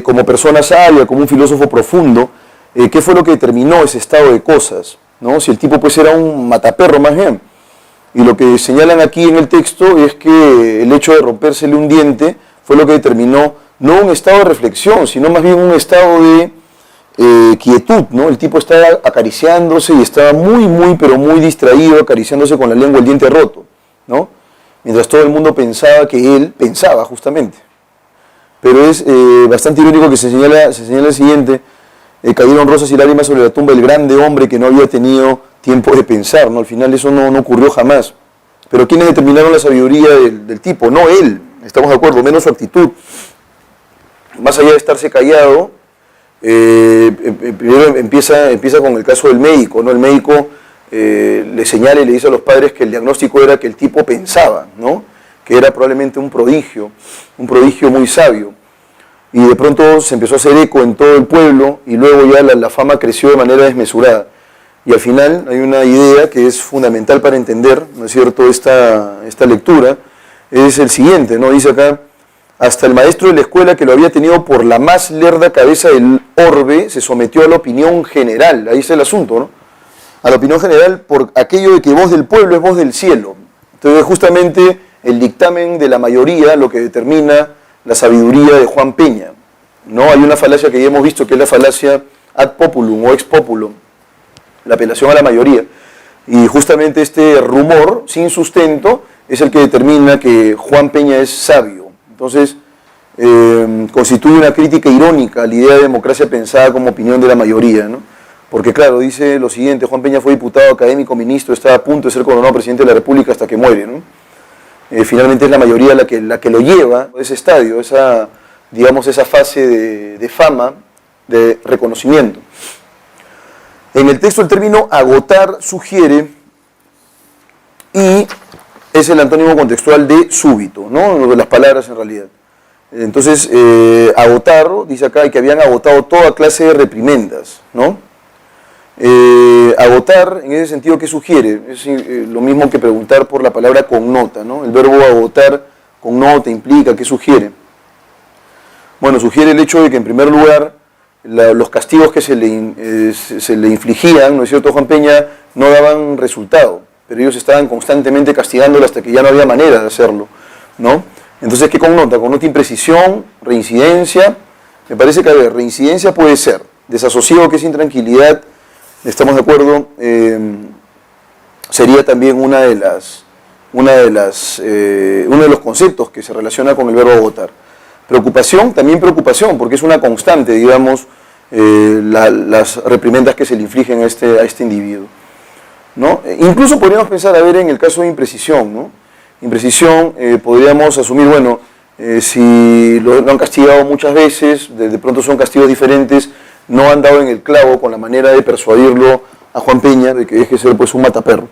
como persona sabia, como un filósofo profundo. ¿Qué fue lo que determinó ese estado de cosas, ¿no? Si el tipo pues era un mataperro más bien. Y lo que señalan aquí en el texto es que el hecho de rompérsele un diente fue lo que determinó no un estado de reflexión, sino más bien un estado de quietud, ¿no? El tipo estaba acariciándose y estaba pero muy distraído, acariciándose con la lengua el diente roto, ¿no? Mientras todo el mundo pensaba que él pensaba justamente. Pero es bastante irónico que se señala el siguiente: cayeron rosas y lágrimas sobre la tumba del grande hombre que no había tenido tiempo de pensar, ¿no? Al final eso no ocurrió jamás. Pero ¿quiénes determinaron la sabiduría del tipo? No él, estamos de acuerdo, menos su actitud. Más allá de estarse callado, primero empieza con el caso del médico, ¿no? El médico le señala y le dice a los padres que el diagnóstico era que el tipo pensaba, ¿no? Que era probablemente un prodigio muy sabio. Y de pronto se empezó a hacer eco en todo el pueblo y luego ya la fama creció de manera desmesurada. Y al final hay una idea que es fundamental para entender, ¿no es cierto?, esta lectura, es el siguiente, ¿no? Dice acá: hasta el maestro de la escuela, que lo había tenido por la más lerda cabeza del orbe, se sometió a la opinión general. Ahí está el asunto, ¿no? A la opinión general por aquello de que voz del pueblo es voz del cielo. Entonces justamente el dictamen de la mayoría lo que determina la sabiduría de Juan Peña, ¿no? Hay una falacia que ya hemos visto, que es la falacia ad populum o ex populum, la apelación a la mayoría. Y justamente este rumor sin sustento es el que determina que Juan Peña es sabio. Entonces, constituye una crítica irónica a la idea de democracia pensada como opinión de la mayoría, ¿no? Porque claro, dice lo siguiente: Juan Peña fue diputado, académico, ministro, está a punto de ser coronado presidente de la República hasta que muere, ¿no? Finalmente es la mayoría la que lo lleva a ese estadio, esa fase de fama, de reconocimiento. En el texto el término agotar sugiere, y es el antónimo contextual de súbito, ¿no? De las palabras en realidad. Entonces, agotar, dice acá, y que habían agotado toda clase de reprimendas, ¿no? Agotar, en ese sentido, ¿qué sugiere? Es lo mismo que preguntar por la palabra connota, ¿no? El verbo agotar, connota, implica, ¿qué sugiere? Bueno, sugiere el hecho de que, en primer lugar, los castigos que se le infligían, ¿no es cierto?, Juan Peña, no daban resultado, pero ellos estaban constantemente castigándolo hasta que ya no había manera de hacerlo, ¿no? Entonces, ¿qué connota? Connota imprecisión, reincidencia. Me parece que, a ver, reincidencia puede ser desasosiego, que es intranquilidad, estamos de acuerdo, sería también uno de los conceptos que se relaciona con el verbo agotar. Preocupación, también preocupación, porque es una constante, digamos, las reprimendas que se le infligen a este individuo, ¿no? Incluso podríamos pensar, a ver, en el caso de imprecisión, ¿no? Imprecisión, podríamos asumir, bueno, si lo han castigado muchas veces, de pronto son castigos diferentes, no han dado en el clavo con la manera de persuadirlo a Juan Peña de que deje de ser pues un mataperro.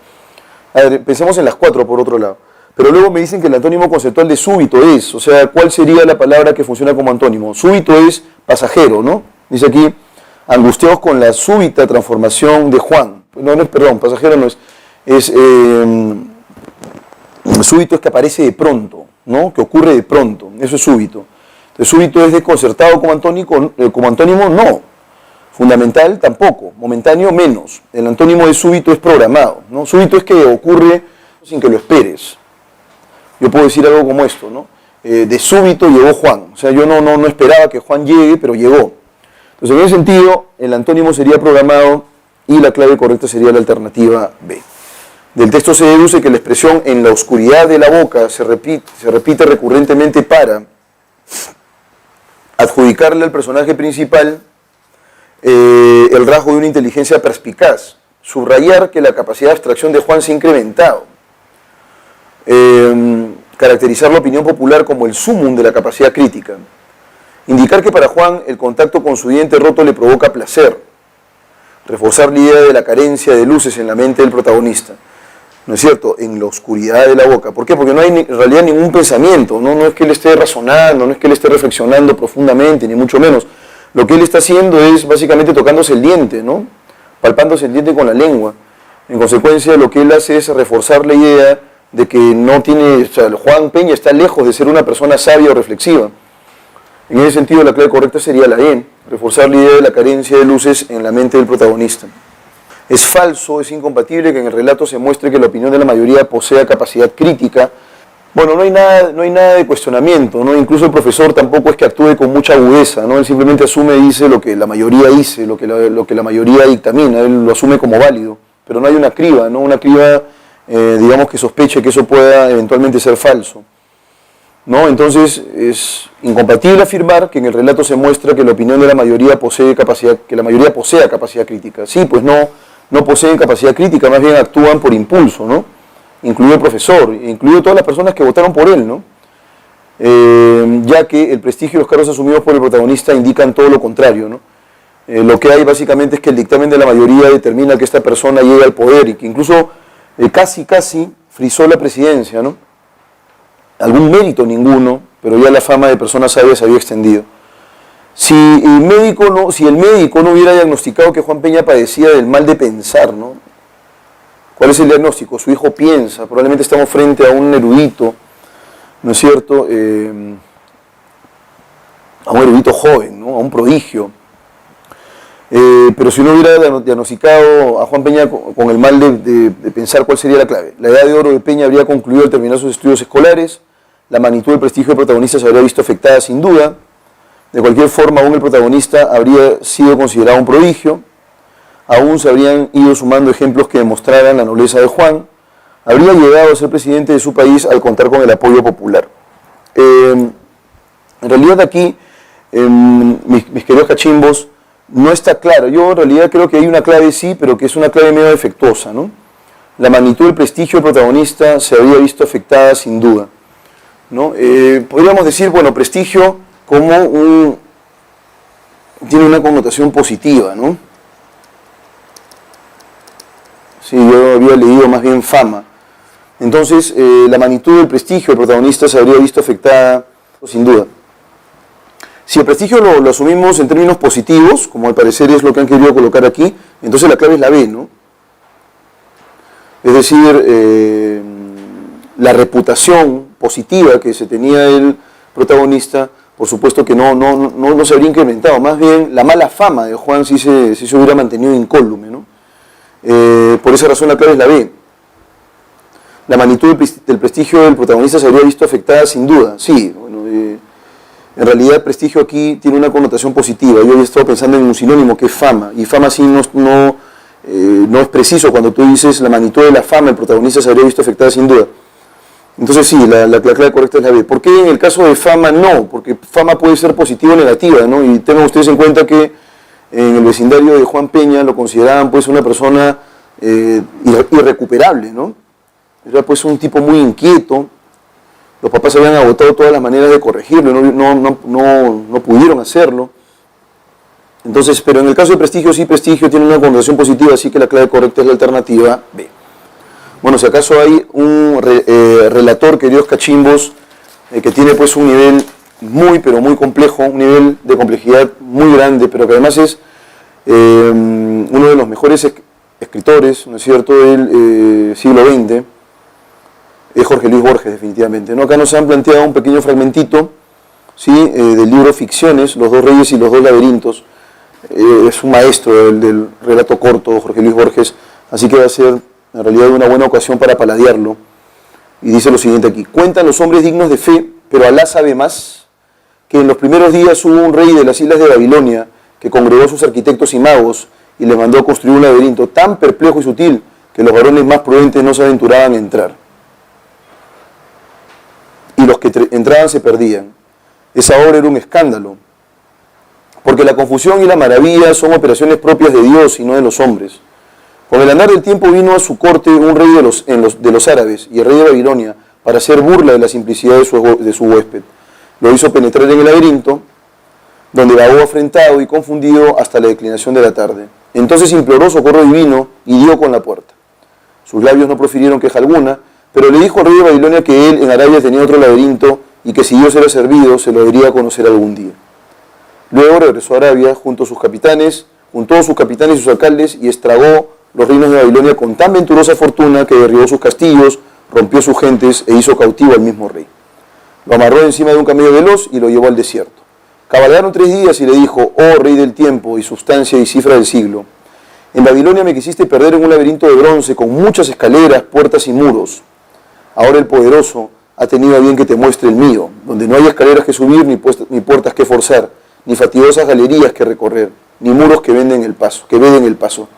A ver, pensemos en las cuatro por otro lado. Pero luego me dicen que el antónimo conceptual de súbito es, o sea, ¿cuál sería la palabra que funciona como antónimo? Súbito es pasajero, ¿no? Dice aquí, angustiados con la súbita transformación de Juan. Perdón, pasajero no es. Súbito es que aparece de pronto, ¿no? Que ocurre de pronto, eso es súbito. Entonces, súbito es desconcertado como antónimo, no. Fundamental tampoco, momentáneo menos. El antónimo de súbito es programado, ¿no? Súbito es que ocurre sin que lo esperes. Yo puedo decir algo como esto, ¿no? De súbito llegó Juan, o sea, yo no esperaba que Juan llegue, pero llegó. Entonces, en ese sentido, el antónimo sería programado y la clave correcta sería la alternativa B. Del texto se deduce que la expresión en la oscuridad de la boca se repite recurrentemente para adjudicarle al personaje principal el rasgo de una inteligencia perspicaz, subrayar que la capacidad de abstracción de Juan se ha incrementado, caracterizar la opinión popular como el sumum de la capacidad crítica, Indicar que para Juan el contacto con su diente roto le provoca placer. Reforzar la idea de la carencia de luces en la mente del protagonista. ¿No es cierto? En la oscuridad de la boca. ¿Por qué? Porque no hay en realidad ningún pensamiento, ¿no? No es que él esté razonando, no es que él esté reflexionando profundamente, ni mucho menos. Lo que él está haciendo es básicamente tocándose el diente, ¿no? Palpándose el diente con la lengua. En consecuencia, lo que él hace es reforzar la idea de que no tiene, o sea, Juan Peña está lejos de ser una persona sabia o reflexiva. En ese sentido, la clave correcta sería la E, reforzar la idea de la carencia de luces en la mente del protagonista. Es falso, es incompatible que en el relato se muestre que la opinión de la mayoría posea capacidad crítica. Bueno, no hay nada de cuestionamiento, ¿no? Incluso el profesor tampoco es que actúe con mucha agudeza, ¿no? Él simplemente asume y dice lo que la mayoría dice, lo que la mayoría dictamina, él lo asume como válido, pero no hay una criba, ¿no? Una criba, digamos, que sospeche que eso pueda eventualmente ser falso, ¿no? Entonces es incompatible afirmar que en el relato se muestra que la opinión de la mayoría posea capacidad crítica. Sí, pues no poseen capacidad crítica, más bien actúan por impulso, ¿no? Incluido el profesor, incluido todas las personas que votaron por él, ¿no? Ya que el prestigio y los cargos asumidos por el protagonista indican todo lo contrario, ¿no? Lo que hay básicamente es que el dictamen de la mayoría determina que esta persona llegue al poder y que incluso casi frizó la presidencia, ¿no? Algún mérito ninguno, pero ya la fama de persona sabia se había extendido. Si el médico no hubiera diagnosticado que Juan Peña padecía del mal de pensar, ¿no? ¿Cuál es el diagnóstico? Su hijo piensa, probablemente estamos frente a un erudito, ¿no es cierto? A un erudito joven, ¿no? A un prodigio. Pero si no hubiera diagnosticado a Juan Peña con el mal de pensar, ¿cuál sería la clave? La edad de oro de Peña habría concluido al terminar sus estudios escolares, la magnitud del prestigio del protagonista se habría visto afectada sin duda, de cualquier forma aún el protagonista habría sido considerado un prodigio, aún se habrían ido sumando ejemplos que demostraran la nobleza de Juan, habría llegado a ser presidente de su país al contar con el apoyo popular. En realidad aquí, mis queridos cachimbos, no está claro. Yo en realidad creo que hay una clave sí, pero que es una clave medio defectuosa, ¿no? La magnitud del prestigio del protagonista se habría visto afectada sin duda, ¿no? Podríamos decir, bueno, prestigio como tiene una connotación positiva, ¿no? Sí, yo había leído más bien fama. Entonces, la magnitud del prestigio del protagonista se habría visto afectada sin duda. Si el prestigio lo asumimos en términos positivos, como al parecer es lo que han querido colocar aquí, entonces la clave es la B, ¿no? Es decir, la reputación positiva que se tenía el protagonista, por supuesto que no se habría incrementado, más bien la mala fama de Juan sí se hubiera mantenido incólume, ¿no? Por esa razón la clave es la B. La magnitud del prestigio del protagonista se habría visto afectada sin duda, sí, bueno, en realidad el prestigio aquí tiene una connotación positiva. Yo había estado pensando en un sinónimo que es fama, y fama sí no es preciso cuando tú dices la magnitud de la fama, el protagonista se habría visto afectada sin duda. Entonces sí, la clave correcta es la B. ¿Por qué en el caso de fama no? Porque fama puede ser positiva o negativa, ¿no? Y tengan ustedes en cuenta que en el vecindario de Juan Peña lo consideraban pues una persona irrecuperable, ¿no? Era pues un tipo muy inquieto. Los papás habían agotado todas las maneras de corregirlo, no pudieron hacerlo. Entonces, pero en el caso de prestigio, sí, prestigio tiene una connotación positiva, así que la clave correcta es la alternativa B. Bueno, si acaso hay un relator, queridos cachimbos, que tiene pues un nivel pero muy complejo, un nivel de complejidad muy grande, pero que además es uno de los mejores escritores, ¿no es cierto?, del siglo XX, es Jorge Luis Borges, definitivamente, ¿no? Acá nos han planteado un pequeño fragmentito, ¿sí?, del libro Ficciones, Los dos reyes y los dos laberintos. Es un maestro del relato corto, Jorge Luis Borges, así que va a ser en realidad una buena ocasión para paladearlo. Y dice lo siguiente aquí: cuentan los hombres dignos de fe, pero Alá sabe más, que en los primeros días hubo un rey de las islas de Babilonia que congregó a sus arquitectos y magos y les mandó a construir un laberinto tan perplejo y sutil que los varones más prudentes no se aventuraban a entrar. Y los que entraban se perdían. Esa obra era un escándalo, porque la confusión y la maravilla son operaciones propias de Dios y no de los hombres. Con el andar del tiempo vino a su corte un rey de los árabes y el rey de Babilonia para hacer burla de la simplicidad de su huésped. Lo hizo penetrar en el laberinto, donde vagó afrentado y confundido hasta la declinación de la tarde. Entonces imploró socorro divino y dio con la puerta. Sus labios no profirieron queja alguna, pero le dijo al rey de Babilonia que él en Arabia tenía otro laberinto y que si Dios era servido se lo debería conocer algún día. Luego regresó a Arabia juntó a sus capitanes y sus alcaldes y estragó los reinos de Babilonia con tan venturosa fortuna que derribó sus castillos, rompió sus gentes e hizo cautivo al mismo rey. Lo amarró encima de un camello veloz y lo llevó al desierto. Cabalgaron 3 días y le dijo: oh rey del tiempo y sustancia y cifra del siglo, en Babilonia me quisiste perder en un laberinto de bronce con muchas escaleras, puertas y muros. Ahora el poderoso ha tenido a bien que te muestre el mío, donde no hay escaleras que subir, ni puertas que forzar, ni fatigosas galerías que recorrer, ni muros que veden el paso.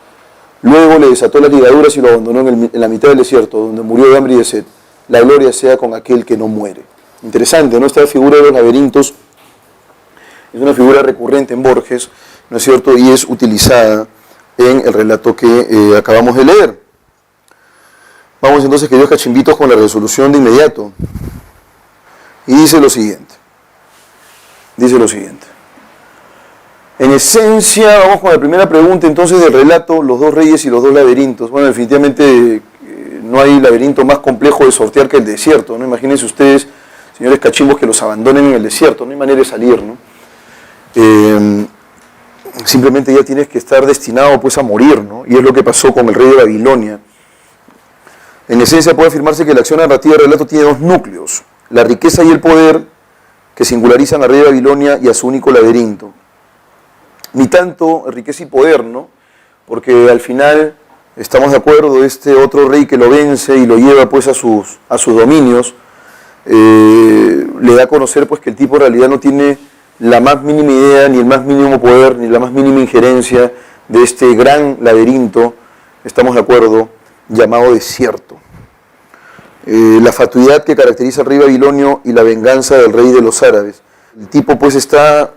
Luego le desató las ligaduras y lo abandonó en la mitad del desierto, donde murió de hambre y de sed. La gloria sea con aquel que no muere. Interesante, ¿no? Esta figura de los laberintos es una figura recurrente en Borges, ¿no es cierto? Y es utilizada en el relato que acabamos de leer. Vamos entonces, queridos cachimbitos, con la resolución de inmediato. Y dice lo siguiente. En esencia, vamos con la primera pregunta entonces del relato, los 2 reyes y los 2 laberintos. Bueno, definitivamente no hay laberinto más complejo de sortear que el desierto, ¿no? Imagínense ustedes, señores cachimbos, que los abandonen en el desierto, no hay manera de salir, ¿no? Simplemente ya tienes que estar destinado pues a morir, ¿no? Y es lo que pasó con el rey de Babilonia. En esencia puede afirmarse que la acción narrativa del relato tiene 2 núcleos, la riqueza y el poder que singularizan al rey de Babilonia y a su único laberinto. Ni tanto riqueza y poder, ¿no? Porque al final estamos de acuerdo, este otro rey que lo vence y lo lleva pues a sus dominios, le da a conocer pues que el tipo en realidad no tiene la más mínima idea, ni el más mínimo poder, ni la más mínima injerencia de este gran laberinto, estamos de acuerdo, llamado desierto. La fatuidad que caracteriza al rey babilonio y la venganza del rey de los árabes. El tipo pues está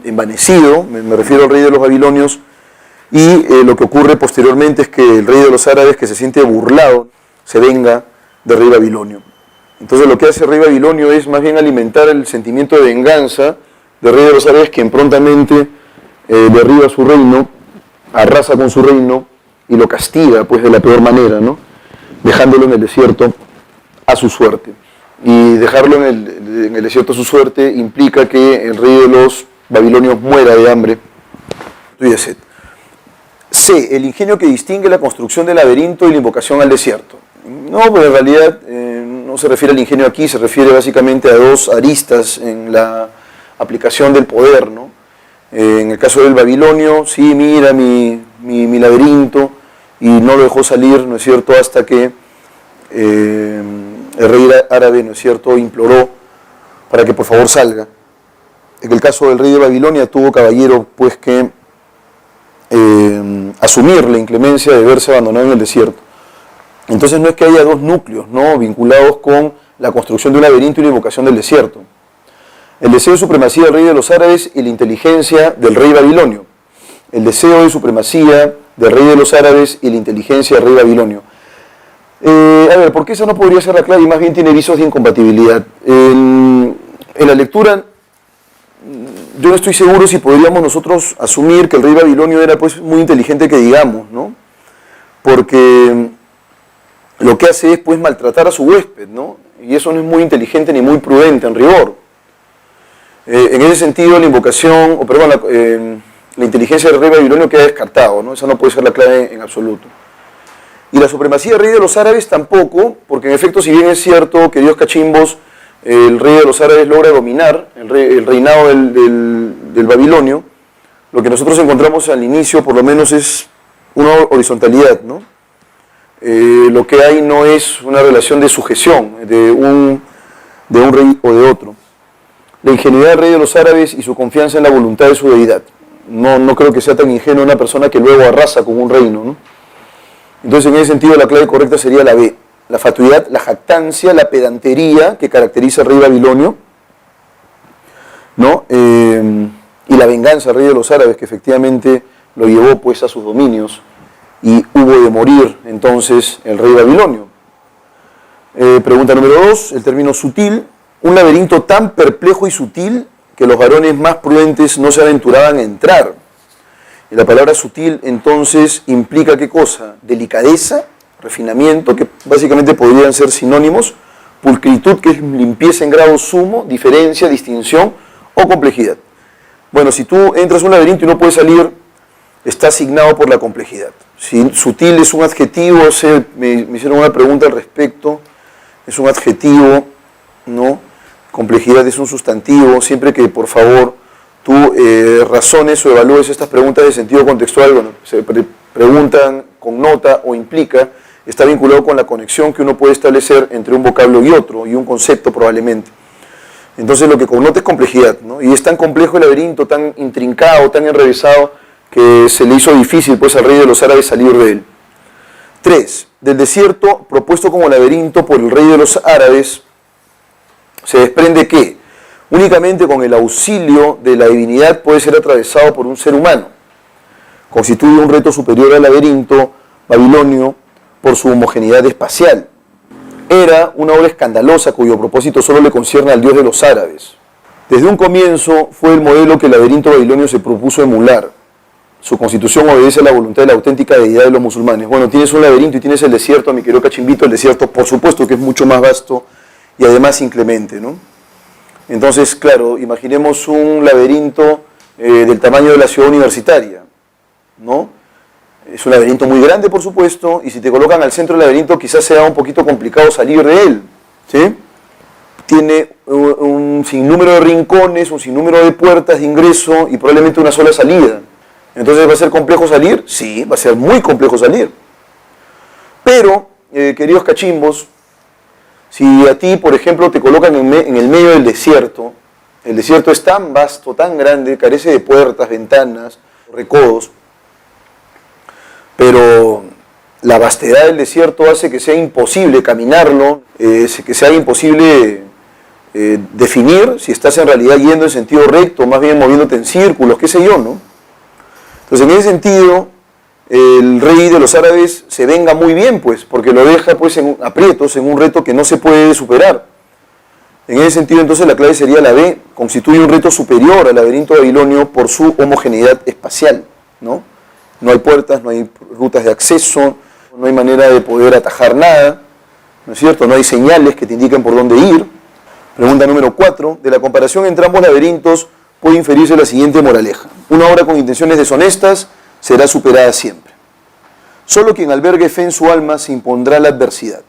envanecido, me refiero al rey de los babilonios, y lo que ocurre posteriormente es que el rey de los árabes, que se siente burlado, se venga del rey babilonio. Entonces lo que hace el rey babilonio es más bien alimentar el sentimiento de venganza del rey de los árabes, quien prontamente derriba su reino, arrasa con su reino y lo castiga pues de la peor manera, ¿no? Dejándolo en el desierto a su suerte. Y dejarlo en el desierto a su suerte implica que el rey de los babilonios muera de hambre y de sed. C. El ingenio que distingue la construcción del laberinto y la invocación al desierto. No, pero en realidad no se refiere al ingenio aquí, se refiere básicamente a 2 aristas en la aplicación del poder, ¿no? En el caso del babilonio, sí, mira mi laberinto, y no lo dejó salir, ¿no es cierto?, hasta que el rey árabe, ¿no es cierto?, imploró para que por favor salga. En el caso del rey de Babilonia tuvo caballero pues que asumir la inclemencia de verse abandonado en el desierto. Entonces no es que haya 2 núcleos, ¿no?, vinculados con la construcción de un laberinto y la invocación del desierto. El deseo de supremacía del rey de los árabes y la inteligencia del rey babilonio. El deseo de supremacía del rey de los árabes y la inteligencia del rey babilonio. A ver, ¿por qué esa no podría ser la clave y más bien tiene visos de incompatibilidad? En la lectura, yo no estoy seguro si podríamos nosotros asumir que el rey babilonio era pues muy inteligente que digamos, ¿no? Porque lo que hace es pues maltratar a su huésped, ¿no? Y eso no es muy inteligente ni muy prudente en rigor. En ese sentido la invocación, la inteligencia del rey babilonio queda descartado, ¿no? Esa no puede ser la clave en absoluto. Y la supremacía del rey de los árabes tampoco, porque en efecto, si bien es cierto, queridos cachimbos, el rey de los árabes logra dominar el reinado del babilonio, lo que nosotros encontramos al inicio por lo menos es una horizontalidad, ¿no? Lo que hay no es una relación de sujeción de un rey o de otro. La ingenuidad del rey de los árabes y su confianza en la voluntad de su deidad. No creo que sea tan ingenua una persona que luego arrasa con un reino, ¿no? Entonces, en ese sentido, la clave correcta sería la B. La fatuidad, la jactancia, la pedantería que caracteriza al rey babilonio, ¿no? Y la venganza del rey de los árabes, que efectivamente lo llevó pues a sus dominios y hubo de morir entonces el rey babilonio. Pregunta número 2, el término sutil. Un laberinto tan perplejo y sutil que los varones más prudentes no se aventuraban a entrar. Y la palabra sutil entonces implica ¿qué cosa? Delicadeza, refinamiento, que básicamente podrían ser sinónimos, pulcritud, que es limpieza en grado sumo, diferencia, distinción o complejidad. Bueno, si tú entras a un laberinto y no puedes salir, está asignado por la complejidad. Si sutil es un adjetivo, me hicieron una pregunta al respecto, es un adjetivo, ¿no? Complejidad es un sustantivo. Siempre que, por favor, tú razones o evalúes estas preguntas de sentido contextual, bueno, se preguntan con nota o implica, está vinculado con la conexión que uno puede establecer entre un vocablo y otro, y un concepto probablemente. Entonces lo que connota es complejidad, ¿no? Y es tan complejo el laberinto, tan intrincado, tan enrevesado, que se le hizo difícil pues al rey de los árabes salir de él. 3. Del desierto propuesto como laberinto por el rey de los árabes, se desprende que únicamente con el auxilio de la divinidad puede ser atravesado por un ser humano. Constituye un reto superior al laberinto babilonio por su homogeneidad espacial. Era una obra escandalosa cuyo propósito solo le concierne al dios de los árabes. Desde un comienzo fue el modelo que el laberinto babilonio se propuso emular. Su constitución obedece a la voluntad de la auténtica deidad de los musulmanes. Bueno, tienes un laberinto y tienes el desierto, mi querido Cachimbito, el desierto por supuesto que es mucho más vasto y además inclemente, ¿no? Entonces, claro, imaginemos un laberinto del tamaño de la ciudad universitaria, ¿no? Es un laberinto muy grande, por supuesto, y si te colocan al centro del laberinto quizás sea un poquito complicado salir de él, ¿sí? Tiene un sinnúmero de rincones, un sinnúmero de puertas de ingreso y probablemente una sola salida. Entonces, ¿va a ser complejo salir? Sí, va a ser muy complejo salir. Pero, queridos cachimbos, si a ti, por ejemplo, te colocan en el medio del desierto, el desierto es tan vasto, tan grande, carece de puertas, ventanas, recodos, pero la vastedad del desierto hace que sea imposible caminarlo, que sea imposible definir si estás en realidad yendo en sentido recto, más bien moviéndote en círculos, qué sé yo, ¿no? Entonces, en ese sentido, el rey de los árabes se venga muy bien, pues, porque lo deja pues en aprietos, en un reto que no se puede superar. En ese sentido, entonces, la clave sería la B, constituye un reto superior al laberinto babilonio por su homogeneidad espacial, ¿no? No hay puertas, no hay rutas de acceso, no hay manera de poder atajar nada, ¿no es cierto? No hay señales que te indiquen por dónde ir. Pregunta número 4. De la comparación entre ambos laberintos puede inferirse la siguiente moraleja. Una obra con intenciones deshonestas será superada siempre. Solo quien albergue fe en su alma se impondrá la adversidad.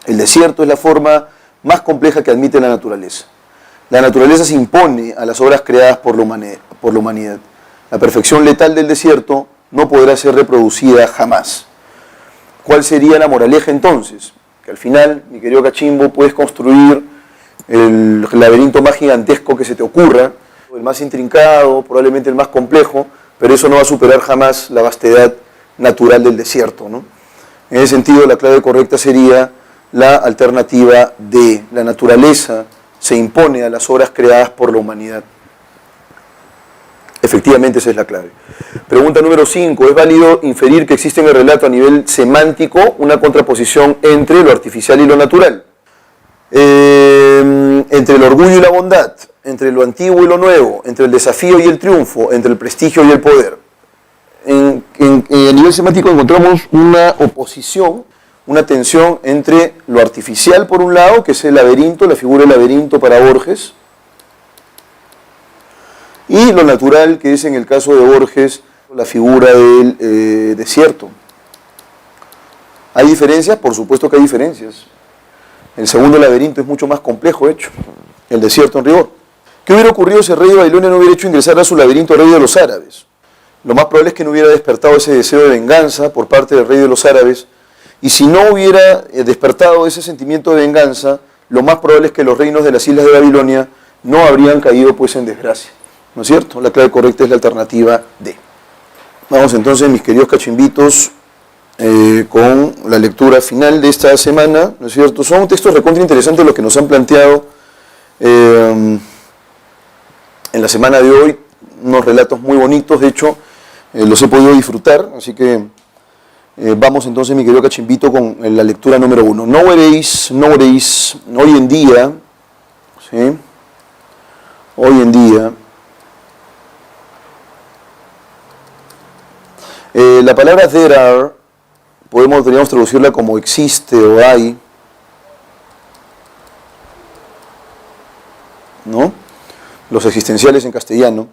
El desierto es la forma más compleja que admite la naturaleza. La naturaleza se impone a las obras creadas por la humanidad. La perfección letal del desierto no podrá ser reproducida jamás. ¿Cuál sería la moraleja entonces? Que al final, mi querido Cachimbo, puedes construir el laberinto más gigantesco que se te ocurra, el más intrincado, probablemente el más complejo, pero eso no va a superar jamás la vastedad natural del desierto, ¿no? En ese sentido, la clave correcta sería la alternativa D. La naturaleza se impone a las obras creadas por la humanidad. Efectivamente, esa es la clave. Pregunta número 5. ¿Es válido inferir que existe en el relato a nivel semántico una contraposición entre lo artificial y lo natural? Entre el orgullo y la bondad, entre lo antiguo y lo nuevo, entre el desafío y el triunfo, entre el prestigio y el poder. A nivel semántico encontramos una oposición, una tensión entre lo artificial por un lado, que es el laberinto, la figura del laberinto para Borges, y lo natural, que es en el caso de Borges, la figura del desierto. ¿Hay diferencias? Por supuesto que hay diferencias. El segundo laberinto es mucho más complejo, de hecho, el desierto en rigor. ¿Qué hubiera ocurrido si el rey de Babilonia no hubiera hecho ingresar a su laberinto al rey de los árabes? Lo más probable es que no hubiera despertado ese deseo de venganza por parte del rey de los árabes, y si no hubiera despertado ese sentimiento de venganza, lo más probable es que los reinos de las islas de Babilonia no habrían caído pues en desgracia, ¿no es cierto? La clave correcta es la alternativa D. Vamos entonces, mis queridos cachimbitos, con la lectura final de esta semana, ¿no es cierto? Son textos recontra interesantes los que nos han planteado en la semana de hoy, unos relatos muy bonitos, de hecho, los he podido disfrutar, así que vamos entonces, mi querido cachimbito, con la lectura número 1. Nowadays, hoy en día, ¿sí? hoy en día, la palabra there are, podríamos traducirla como existe o hay, ¿no? Los existenciales en castellano.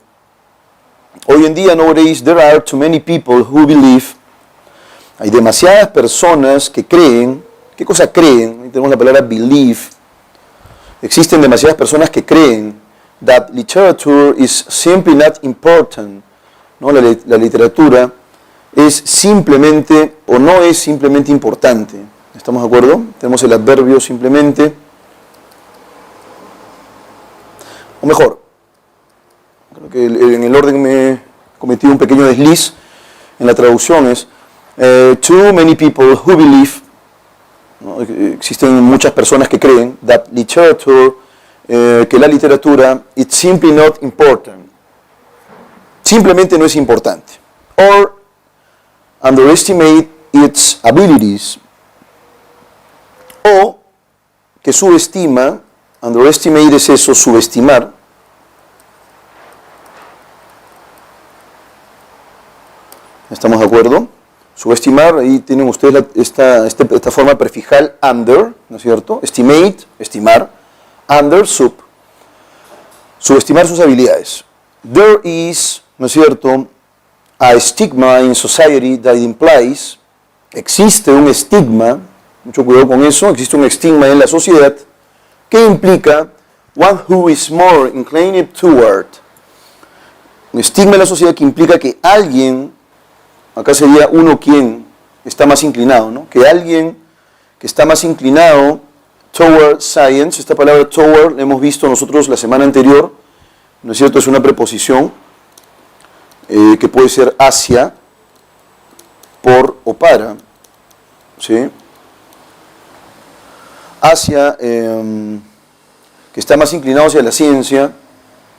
Hoy en día, nowadays, there are too many people who believe. Hay demasiadas personas que creen. ¿Qué cosa creen? Ahí tenemos la palabra believe. Existen demasiadas personas que creen that literature is simply not important. ¿No? La literatura es simplemente o no es simplemente importante. ¿Estamos de acuerdo? Tenemos el adverbio simplemente. O mejor, creo que en el orden me he cometido un pequeño desliz en la traducción. Es too many people who believe, ¿no? Existen muchas personas que creen that literature, que la literatura, it's simply not important. Simplemente no es importante. Or underestimate its abilities. O que subestima, underestimate es eso, subestimar. ¿Estamos de acuerdo? Subestimar, ahí tienen ustedes esta forma prefijal under, ¿no es cierto? Estimate, estimar, under, subestimar sus habilidades. There is, ¿no es cierto?, a stigma in society that implies, existe un estigma, mucho cuidado con eso, existe un estigma en la sociedad que implica one who is more inclined toward. Un estigma en la sociedad que implica que alguien, acá sería uno quien está más inclinado, ¿no? Que alguien que está más inclinado toward science, esta palabra toward la hemos visto nosotros la semana anterior, ¿no es cierto? Es una preposición que puede ser hacia, por o para, ¿sí? Hacia, que está más inclinado hacia la ciencia,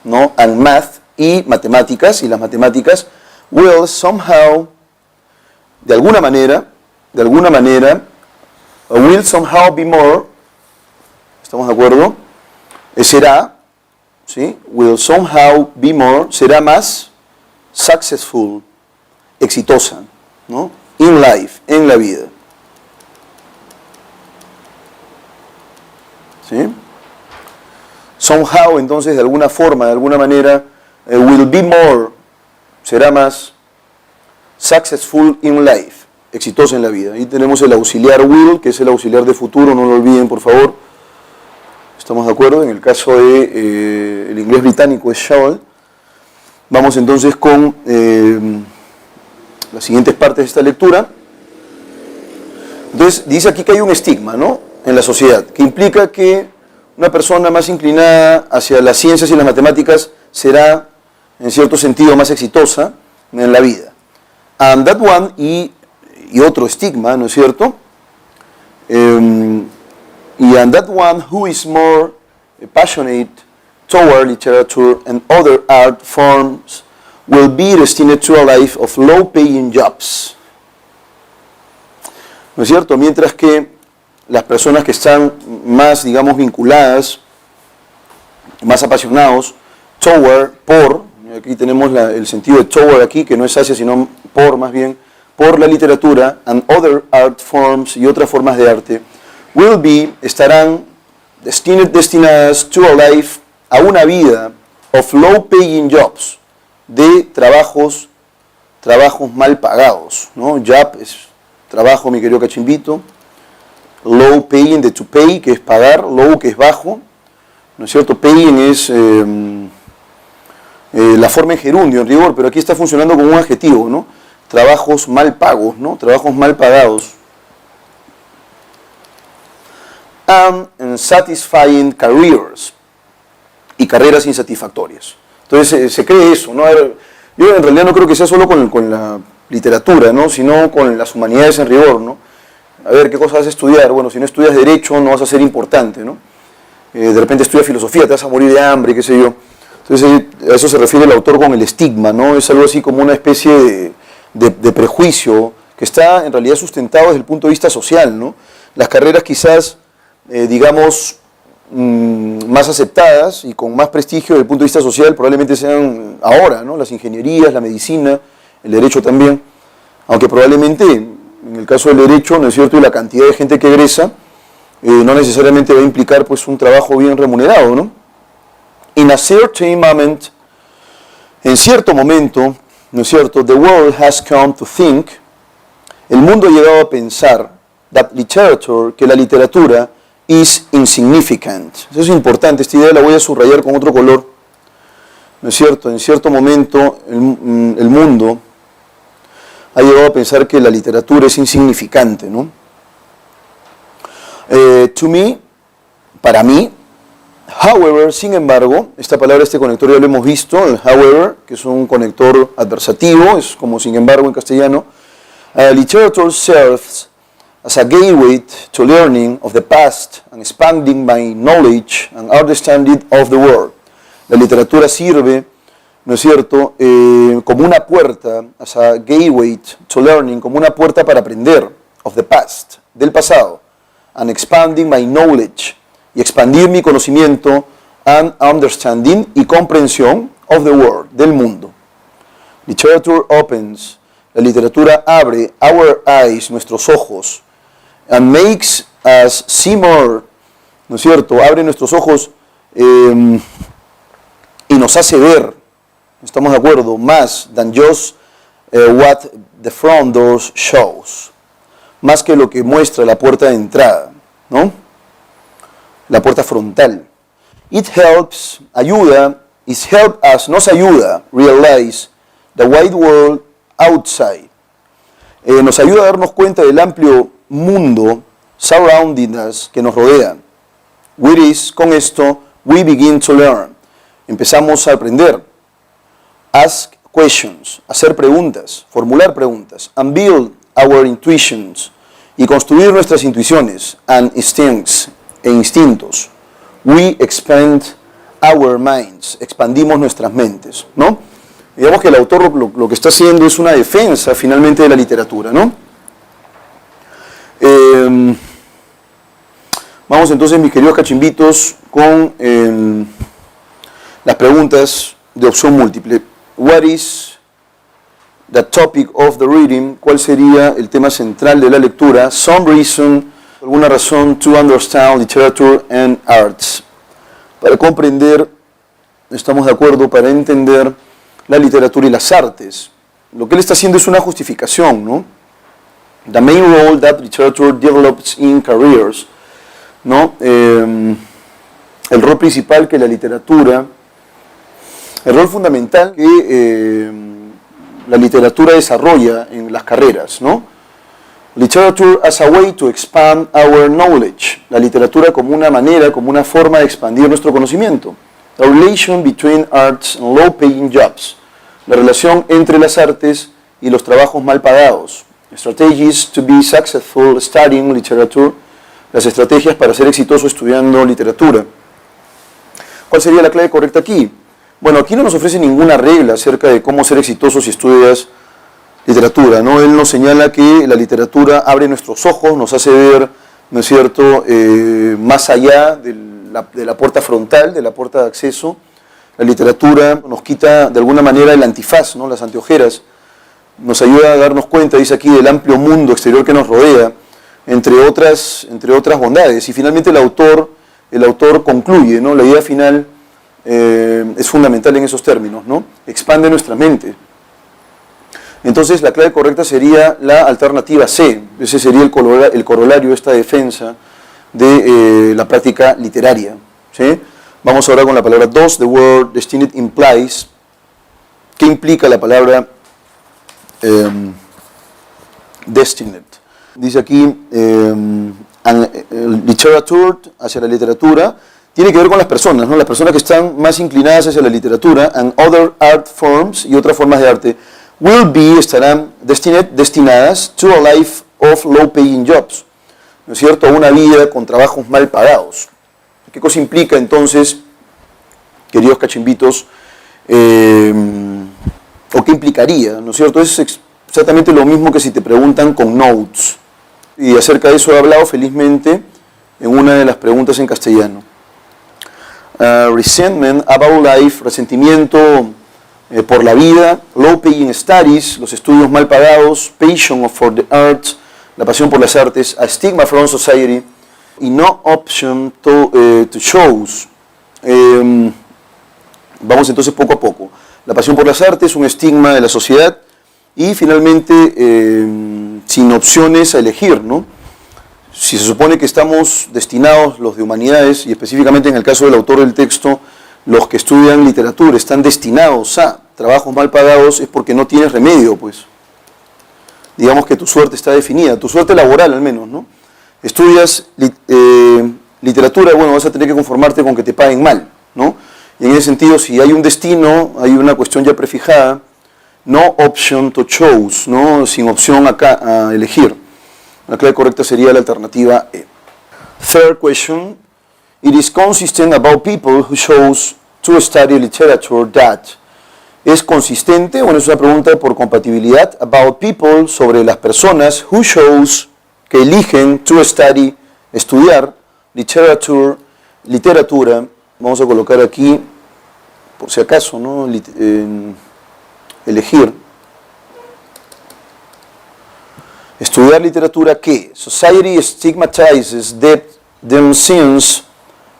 ¿no? And math, y matemáticas, y las matemáticas will somehow, de alguna manera, will somehow be more, ¿estamos de acuerdo? Será, ¿sí? Will somehow be more, será más successful, exitosa, ¿no? In life, en la vida. ¿Sí? Somehow, entonces, de alguna forma, de alguna manera, will be more, será más successful in life, exitosa en la vida. Ahí tenemos el auxiliar will, que es el auxiliar de futuro, no lo olviden, por favor. ¿Estamos de acuerdo? En el caso de el inglés británico es shall. Vamos entonces con las siguientes partes de esta lectura. Entonces, dice aquí que hay un estigma, ¿no?, en la sociedad, que implica que una persona más inclinada hacia las ciencias y las matemáticas será, en cierto sentido, más exitosa en la vida. And that one, y otro estigma, ¿no es cierto? Y and that one who is more passionate toward literature and other art forms will be destined to a life of low-paying jobs. ¿No es cierto? Mientras que las personas que están más, digamos, vinculadas, más apasionados, toward, por, aquí tenemos el sentido de toward aquí, que no es hacia, sino por, más bien, por la literatura, and other art forms, y otras formas de arte, will be, estarán destinadas to a life, a una vida of low-paying jobs, de trabajos mal pagados, ¿no? Job es trabajo, mi querido cachimbito. Low paying, de to pay, que es pagar, low, que es bajo, ¿no es cierto? Paying es la forma en gerundio, en rigor, pero aquí está funcionando como un adjetivo, ¿no? Trabajos mal pagos, ¿no? Trabajos mal pagados. And unsatisfying careers, y carreras insatisfactorias. Entonces se cree eso, ¿no? Yo en realidad no creo que sea solo con la literatura, ¿no?, sino con las humanidades en rigor, ¿no? A ver, ¿qué cosa vas a estudiar? Bueno, si no estudias Derecho no vas a ser importante, ¿no? De repente estudias Filosofía, te vas a morir de hambre, qué sé yo. Entonces a eso se refiere el autor con el estigma, ¿no? Es algo así como una especie de prejuicio que está en realidad sustentado desde el punto de vista social, ¿no? Las carreras quizás, digamos, más aceptadas y con más prestigio desde el punto de vista social probablemente sean ahora, ¿no? Las ingenierías, la medicina, el derecho también, aunque probablemente en el caso del derecho, ¿no es cierto?, y la cantidad de gente que egresa, no necesariamente va a implicar pues un trabajo bien remunerado, ¿no? In a certain moment, en cierto momento, ¿no es cierto?, the world has come to think, el mundo ha llegado a pensar, that literature, que la literatura, is insignificant. Eso es importante, esta idea la voy a subrayar con otro color, ¿no es cierto? En cierto momento el mundo ha llegado a pensar que la literatura es insignificante, ¿no? To me, para mí, however, sin embargo, esta palabra, este conector ya lo hemos visto, el however, que es un conector adversativo, es como sin embargo en castellano. Literature serves as a gateway to learning of the past and expanding my knowledge and understanding of the world. La literatura sirve, ¿no es cierto?, como una puerta, as a gateway to learning, como una puerta para aprender, of the past, del pasado, and expanding my knowledge, y expandir mi conocimiento, and understanding, y comprensión, of the world, del mundo. Literature opens, la literatura abre, our eyes, nuestros ojos, and makes us see more, ¿no es cierto?, abre nuestros ojos y nos hace ver, estamos de acuerdo, más than just what the front doors shows, más que lo que muestra la puerta de entrada, ¿no? La puerta frontal. It helps, ayuda, nos ayuda, realize the wide world outside. Nos ayuda a darnos cuenta del amplio mundo surrounding us, que nos rodea. With this, con esto, we begin to learn. Empezamos a aprender. Ask questions, hacer preguntas, formular preguntas, and build our intuitions, y construir nuestras intuiciones, and instincts, e instintos. We expand our minds, expandimos nuestras mentes, ¿no? Digamos que el autor lo que está haciendo es una defensa finalmente de la literatura, ¿no? Vamos entonces, mis queridos cachimbitos, con las preguntas de opción múltiple. What is the topic of the reading? ¿Cuál sería el tema central de la lectura? Some reason, alguna razón, to understand literature and arts. Para comprender, estamos de acuerdo, para entender la literatura y las artes. Lo que él está haciendo es una justificación, ¿no? The main role that literature develops in careers, ¿no? El rol principal que la literatura, el rol fundamental que la literatura desarrolla en las carreras, ¿no? Literature as a way to expand our knowledge. La literatura como una manera, como una forma de expandir nuestro conocimiento. The relation between arts and low-paying jobs. La relación entre las artes y los trabajos mal pagados. Strategies to be successful studying literature. Las estrategias para ser exitoso estudiando literatura. ¿Cuál sería la clave correcta aquí? Bueno, aquí no nos ofrece ninguna regla acerca de cómo ser exitosos si estudias literatura, ¿no? Él nos señala que la literatura abre nuestros ojos, nos hace ver, ¿no es cierto?, más allá de la puerta frontal, de la puerta de acceso. La literatura nos quita de alguna manera el antifaz, ¿no?, las anteojeras, nos ayuda a darnos cuenta, dice aquí, del amplio mundo exterior que nos rodea, entre otras bondades. Y finalmente el autor concluye, ¿no? La idea final es fundamental en esos términos, ¿no? Expande nuestra mente. Entonces la clave correcta sería la alternativa C. Ese sería el corolario de esta defensa de la práctica literaria, ¿sí? Vamos ahora con la palabra 2. The word destined implies. ¿Qué implica la palabra destined? Dice aquí, literature, hacia la literatura, tiene que ver con las personas, ¿no? Las personas que están más inclinadas hacia la literatura, and other art forms, y otras formas de arte, estarán destinadas to a life of low-paying jobs, ¿no es cierto?, a una vida con trabajos mal pagados. ¿Qué cosa implica entonces, queridos cachimbitos, o qué implicaría, ¿no es cierto? Es exactamente lo mismo que si te preguntan con notes. Y acerca de eso he hablado felizmente en una de las preguntas en castellano. Resentment about life, resentimiento por la vida. Low paying studies, los estudios mal pagados. Passion for the arts, la pasión por las artes. A stigma from society. Y no option to shows. Vamos entonces poco a poco. La pasión por las artes, un estigma de la sociedad. Y finalmente, sin opciones a elegir, ¿no? Si se supone que estamos destinados, los de humanidades, y específicamente en el caso del autor del texto, los que estudian literatura, están destinados a trabajos mal pagados, es porque no tienes remedio, pues. Digamos que tu suerte está definida, tu suerte laboral al menos, ¿no? Estudias literatura, bueno, vas a tener que conformarte con que te paguen mal, ¿no? Y en ese sentido, si hay un destino, hay una cuestión ya prefijada, no option to choose, ¿no? Sin opción acá a elegir. La clave correcta sería la alternativa E. Third question. It is consistent about people who chose to study literature that. ¿Es consistente? Bueno, es una pregunta por compatibilidad. About people, sobre las personas who chose, que eligen to study, estudiar, literatura. Vamos a colocar aquí, por si acaso, ¿no? Elegir. Estudiar literatura que society stigmatizes them since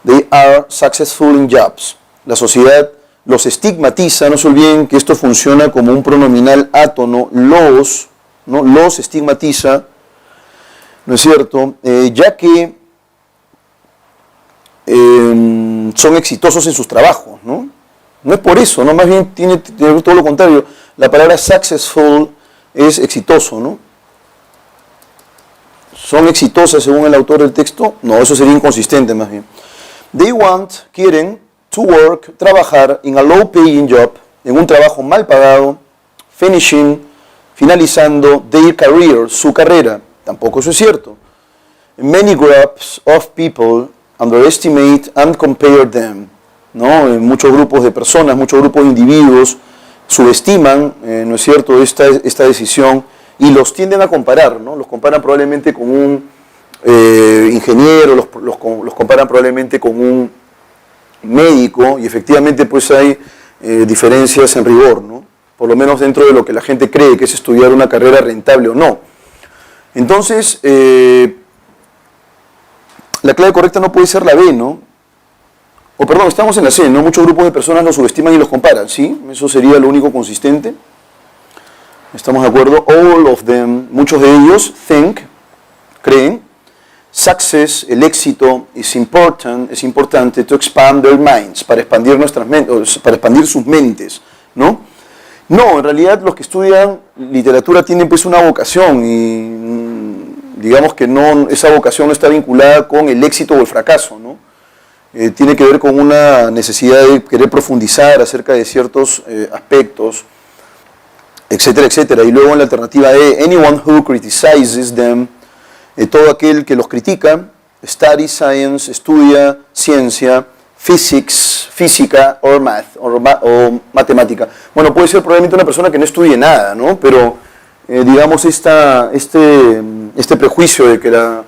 they are successful in jobs. La sociedad los estigmatiza, no se olviden que esto funciona como un pronominal átono, los, ¿no? Los estigmatiza, ¿no es cierto? Ya que son exitosos en sus trabajos, ¿no? No es por eso, ¿no? Más bien tiene todo lo contrario. La palabra successful es exitoso, ¿no? ¿Son exitosas según el autor del texto? No, eso sería inconsistente más bien. They want, quieren, to work, trabajar in a low paying job, en un trabajo mal pagado, finalizando their career, su carrera. Tampoco eso es cierto. Many groups of people underestimate and compare them, ¿no? Muchos grupos de personas, muchos grupos de individuos subestiman, ¿no es cierto?, esta decisión y los tienden a comparar, ¿no? Los comparan probablemente con un ingeniero, los comparan probablemente con un médico y efectivamente pues hay diferencias en rigor, ¿no? Por lo menos dentro de lo que la gente cree que es estudiar una carrera rentable o no. Entonces, la clave correcta no puede ser la B, ¿no? O perdón, estamos en la C, ¿no? Muchos grupos de personas los subestiman y los comparan, ¿sí? Eso sería lo único consistente. ¿Estamos de acuerdo? All of them, muchos de ellos, think, creen, success, el éxito, es importante to expand their minds, para expandir sus mentes, ¿no? No, en realidad los que estudian literatura tienen pues una vocación y digamos que no, esa vocación no está vinculada con el éxito o el fracaso, ¿no? Tiene que ver con una necesidad de querer profundizar acerca de ciertos aspectos, etcétera, etcétera. Y luego en la alternativa E, anyone who criticizes them, todo aquel que los critica, study science, estudia ciencia, physics, física, or math, o matemática. Bueno, puede ser probablemente una persona que no estudie nada, ¿no? Pero digamos este prejuicio de que la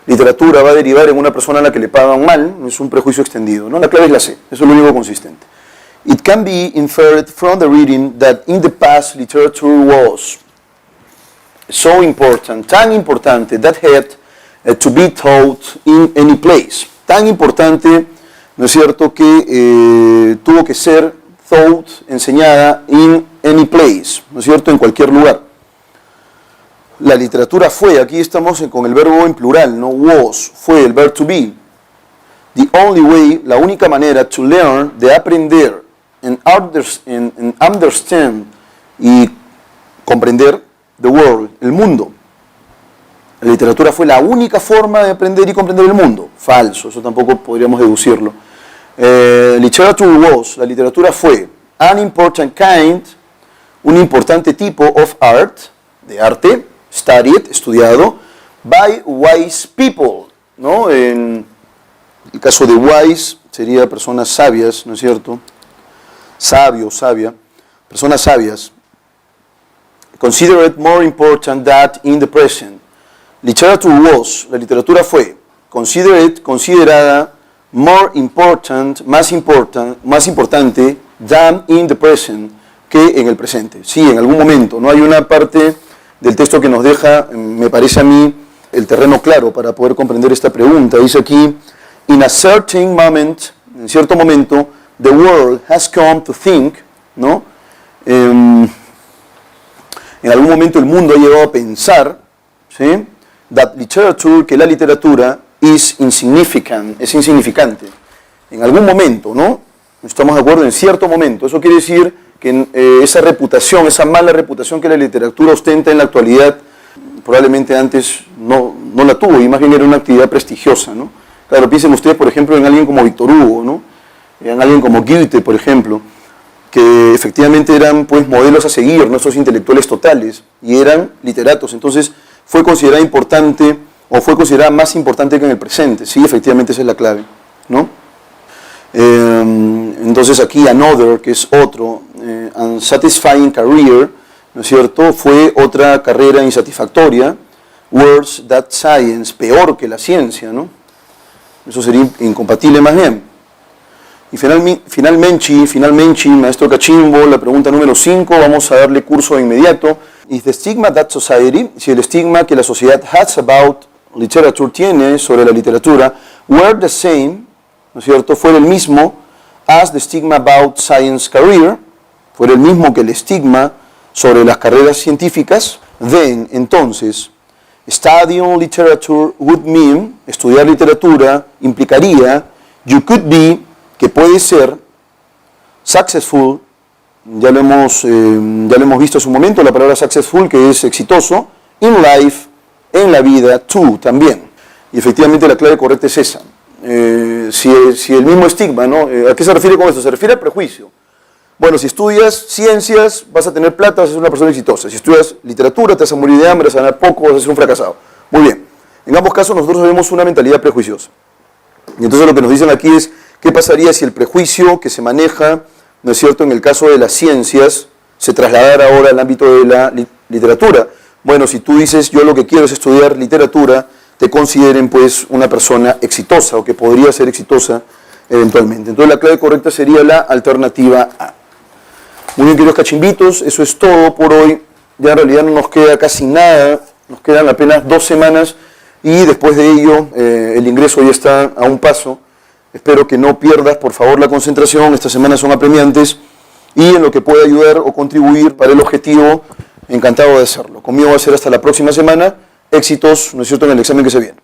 literatura va a derivar en una persona a la que le pagan mal, es un prejuicio extendido, ¿no? La clave es la C, eso es lo único consistente. It can be inferred from the reading that in the past literature was so important, tan importante, that had to be taught in any place. Tan importante, ¿no es cierto?, que tuvo que ser taught, enseñada, in any place, ¿no es cierto?, en cualquier lugar. La literatura fue, aquí estamos con el verbo en plural, ¿no? Was, fue, el verb to be. The only way, la única manera, to learn, de aprender, and understand, y comprender, the world, el mundo. La literatura fue la única forma de aprender y comprender el mundo. Falso, eso tampoco podríamos deducirlo. Literature was, la literatura fue, an important kind, un importante tipo of art, de arte, studied, estudiado, by wise people, ¿no? En el caso de wise sería personas sabias, ¿no es cierto? Sabio, sabia, personas sabias. Consider it more important that in the present. Literature was, la literatura fue, consider it, considerada, más importante than in the present, que en el presente. Sí, en algún momento. No hay una parte del texto que nos deja, me parece a mí, el terreno claro para poder comprender esta pregunta. Dice aquí, in a certain moment, en cierto momento, the world has come to think, ¿no? En algún momento el mundo ha llegado a pensar, ¿sí? That literature, que la literatura es insignificante. En algún momento, ¿no? Estamos de acuerdo, en cierto momento. Eso quiere decir que esa reputación, esa mala reputación que la literatura ostenta en la actualidad, probablemente antes no la tuvo, y más bien era una actividad prestigiosa, ¿no? Claro, piensen ustedes, por ejemplo, en alguien como Víctor Hugo, ¿no? En alguien como Goethe, por ejemplo, que efectivamente eran pues modelos a seguir, nuestros intelectuales totales, y eran literatos. Entonces fue considerada importante, o fue considerada más importante que en el presente. Sí, efectivamente esa es la clave, ¿no? Entonces aquí another, que es otro, unsatisfying career, ¿no es cierto? Fue otra carrera insatisfactoria. Worse than science, peor que la ciencia, ¿no? Eso sería incompatible más bien. Y finalmente, maestro Cachimbo, la pregunta número 5, vamos a darle curso de inmediato. Is the stigma that society, si el estigma que la sociedad has about literature tiene sobre la literatura, were the same, ¿no es cierto?, fuera el mismo as the stigma about science career, fuera el mismo que el estigma sobre las carreras científicas, then, entonces, studying literature would mean, estudiar literatura implicaría, you could be, que puede ser, successful, ya lo hemos visto hace un momento, la palabra successful, que es exitoso, in life, en la vida, too, también. Y efectivamente la clave correcta es esa. Si el mismo estigma, ¿no? ¿A qué se refiere con esto? Se refiere al prejuicio. Bueno, si estudias ciencias, vas a tener plata, vas a ser una persona exitosa. Si estudias literatura, te vas a morir de hambre, vas a ganar poco, vas a ser un fracasado. Muy bien. En ambos casos nosotros vemos una mentalidad prejuiciosa. Y entonces lo que nos dicen aquí es, ¿qué pasaría si el prejuicio que se maneja, ¿no es cierto?, en el caso de las ciencias, se trasladara ahora al ámbito de la literatura? Bueno, si tú dices, yo lo que quiero es estudiar literatura, te consideren pues una persona exitosa o que podría ser exitosa eventualmente. Entonces la clave correcta sería la alternativa A. Muy bien, queridos cachimbitos, eso es todo por hoy. Ya en realidad no nos queda casi nada, nos quedan apenas 2 semanas y después de ello el ingreso ya está a un paso. Espero que no pierdas, por favor, la concentración. Estas semanas son apremiantes y en lo que pueda ayudar o contribuir para el objetivo, encantado de hacerlo. Conmigo va a ser hasta la próxima semana. Éxitos, ¿no es cierto?, en el examen que se viene.